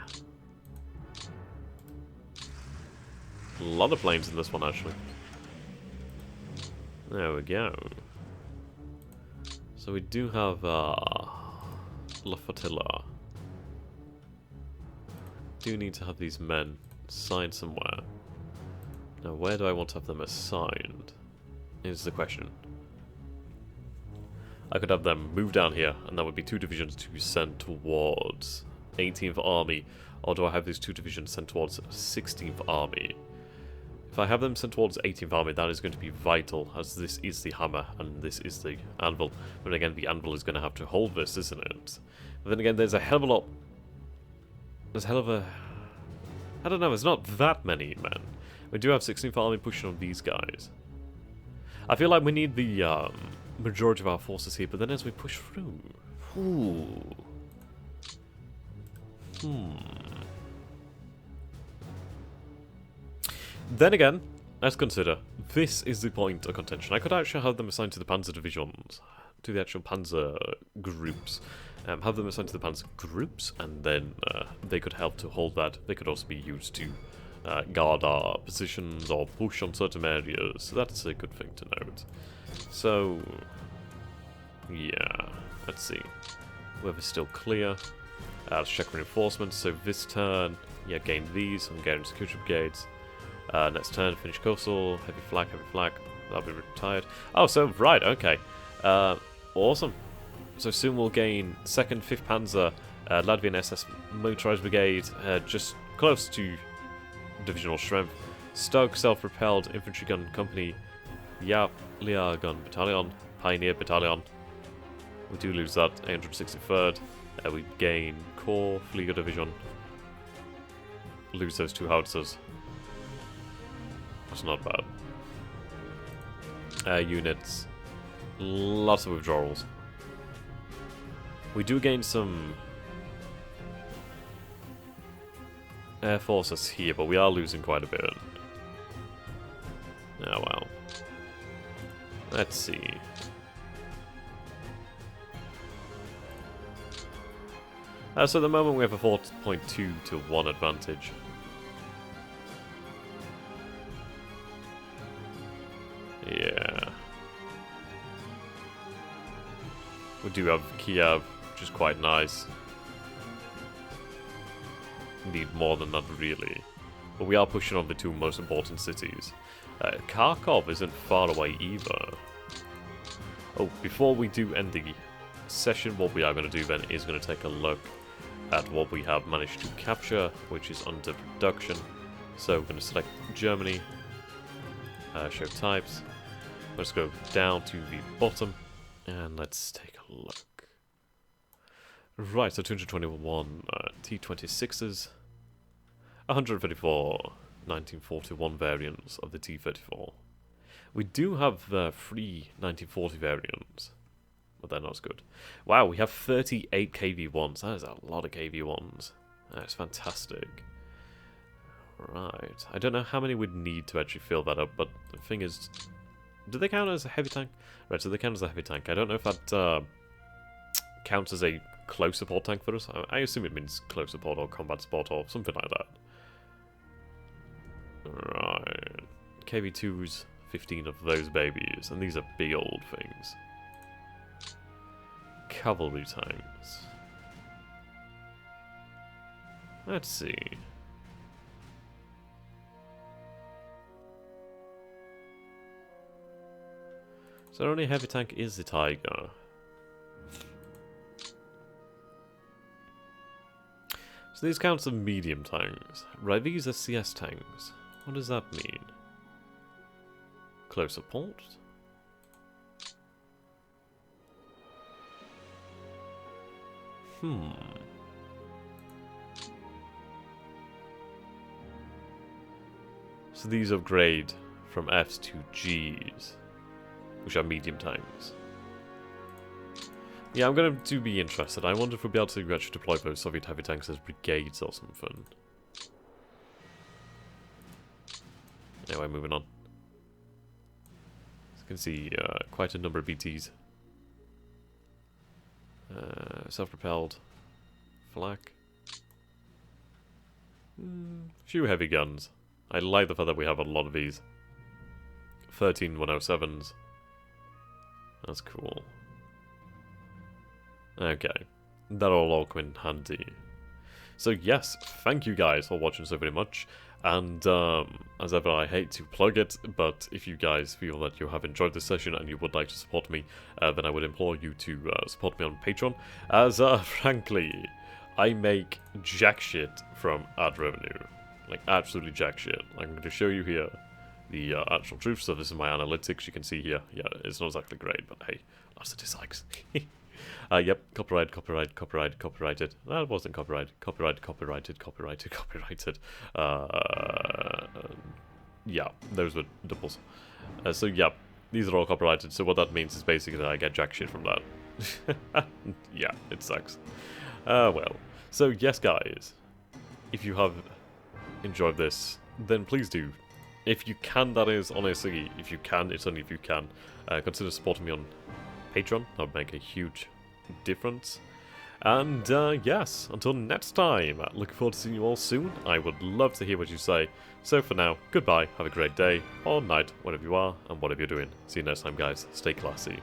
A lot of planes in this one, actually. There we go. So we do have La Flotilla. Do need to have these men assigned somewhere. Now, where do I want to have them assigned? Is the question. I could have them move down here, and that would be 2 divisions to be sent towards 18th Army, or do I have these 2 divisions sent towards 16th Army? If I have them sent towards 18th Army, that is going to be vital, as this is the hammer, and this is the anvil. But again, the anvil is going to have to hold this, isn't it? But then again, there's a hell of a lot... There's a hell of a... I don't know, there's not that many men. We do have 16th Army pushing on these guys. I feel like we need the majority of our forces here, but then as we push through... Then again, let's consider, this is the point of contention. I could actually have them assigned to the Panzer divisions, to the actual Panzer groups. Have them assigned to the Panzer groups, and then they could help to hold that. They could also be used to guard our positions or push on certain areas. So that's a good thing to note. So, yeah, let's see. Weather's still clear. Let's check reinforcements. So this turn, yeah, gain these. I'm getting security brigades. Next turn, finish coastal. Heavy flag, heavy flag. That'll be retired. Oh, so, right, okay. Awesome. So soon we'll gain 2nd, 5th Panzer, Latvian SS Motorized Brigade, just close to divisional strength. Stoke Self-Propelled Infantry Gun Company, Yalia Gun Battalion, Pioneer Battalion. We do lose that, 863rd. We gain Corps, Flieger Division. Lose those 2 howitzers. That's not bad. Units. Lots of withdrawals. We do gain some air forces here, but we are losing quite a bit. Oh well. Let's see. So at the moment we have a 4.2 to 1 advantage. Yeah. We do have Kiev, which is quite nice. Need more than that, really. But we are pushing on the two most important cities. Kharkov isn't far away either. Oh, before we do end the session, what we are going to do then is going to take a look at what we have managed to capture, which is under production. So we're going to select Germany, show types. Let's go down to the bottom, and let's take a look. Right, so 221 T-26s, 134 1941 variants of the T-34. We do have 3 1940 variants, but they're not as good. Wow, we have 38 KV-1s. That is a lot of KV-1s. That's fantastic. Right, I don't know how many we'd need to actually fill that up, but the thing is, do they count as a heavy tank? Right, so they count as a heavy tank. I don't know if that counts as a close support tank for us. I assume it means close support or combat support or something like that. Right, KV-2s, 15 of those babies, and these are big old things. Cavalry tanks. Let's see. So our only heavy tank is the Tiger. So these count as medium tanks. Right, these are CS tanks. What does that mean? Close support? So these upgrade from Fs to Gs, which are medium tanks. Yeah, I'm going to be interested. I wonder if we'll be able to actually deploy those Soviet heavy tanks as brigades or something. Anyway, moving on. As you can see, quite a number of BTs. Self-propelled. Flak. Few heavy guns. I like the fact that we have a lot of these. 13 107s. That's cool. Okay. That'll all come in handy. So yes, thank you guys for watching so very much. And as ever, I hate to plug it, but if you guys feel that you have enjoyed this session and you would like to support me, then I would implore you to support me on Patreon, as frankly, I make jack shit from ad revenue. Like, absolutely jack shit. I'm going to show you here the actual truth. So this is my analytics. You can see here. Yeah, it's not exactly great, but hey, lots of dislikes. Yep, copyrighted. That wasn't copyrighted. Copyrighted. Yeah, those were doubles. So yeah, these are all copyrighted. So what that means is basically that I get jack shit from that. Yeah, it sucks. Well, so yes, guys, if you have enjoyed this, then please do. If you can, that is, honestly, if you can, it's only if you can, consider supporting me on Patreon. That would make a huge difference. And yes, until next time, looking forward to seeing you all soon. I would love to hear what you say. So for now, goodbye, have a great day, or night, whatever you are, and whatever you're doing. See you next time, guys. Stay classy.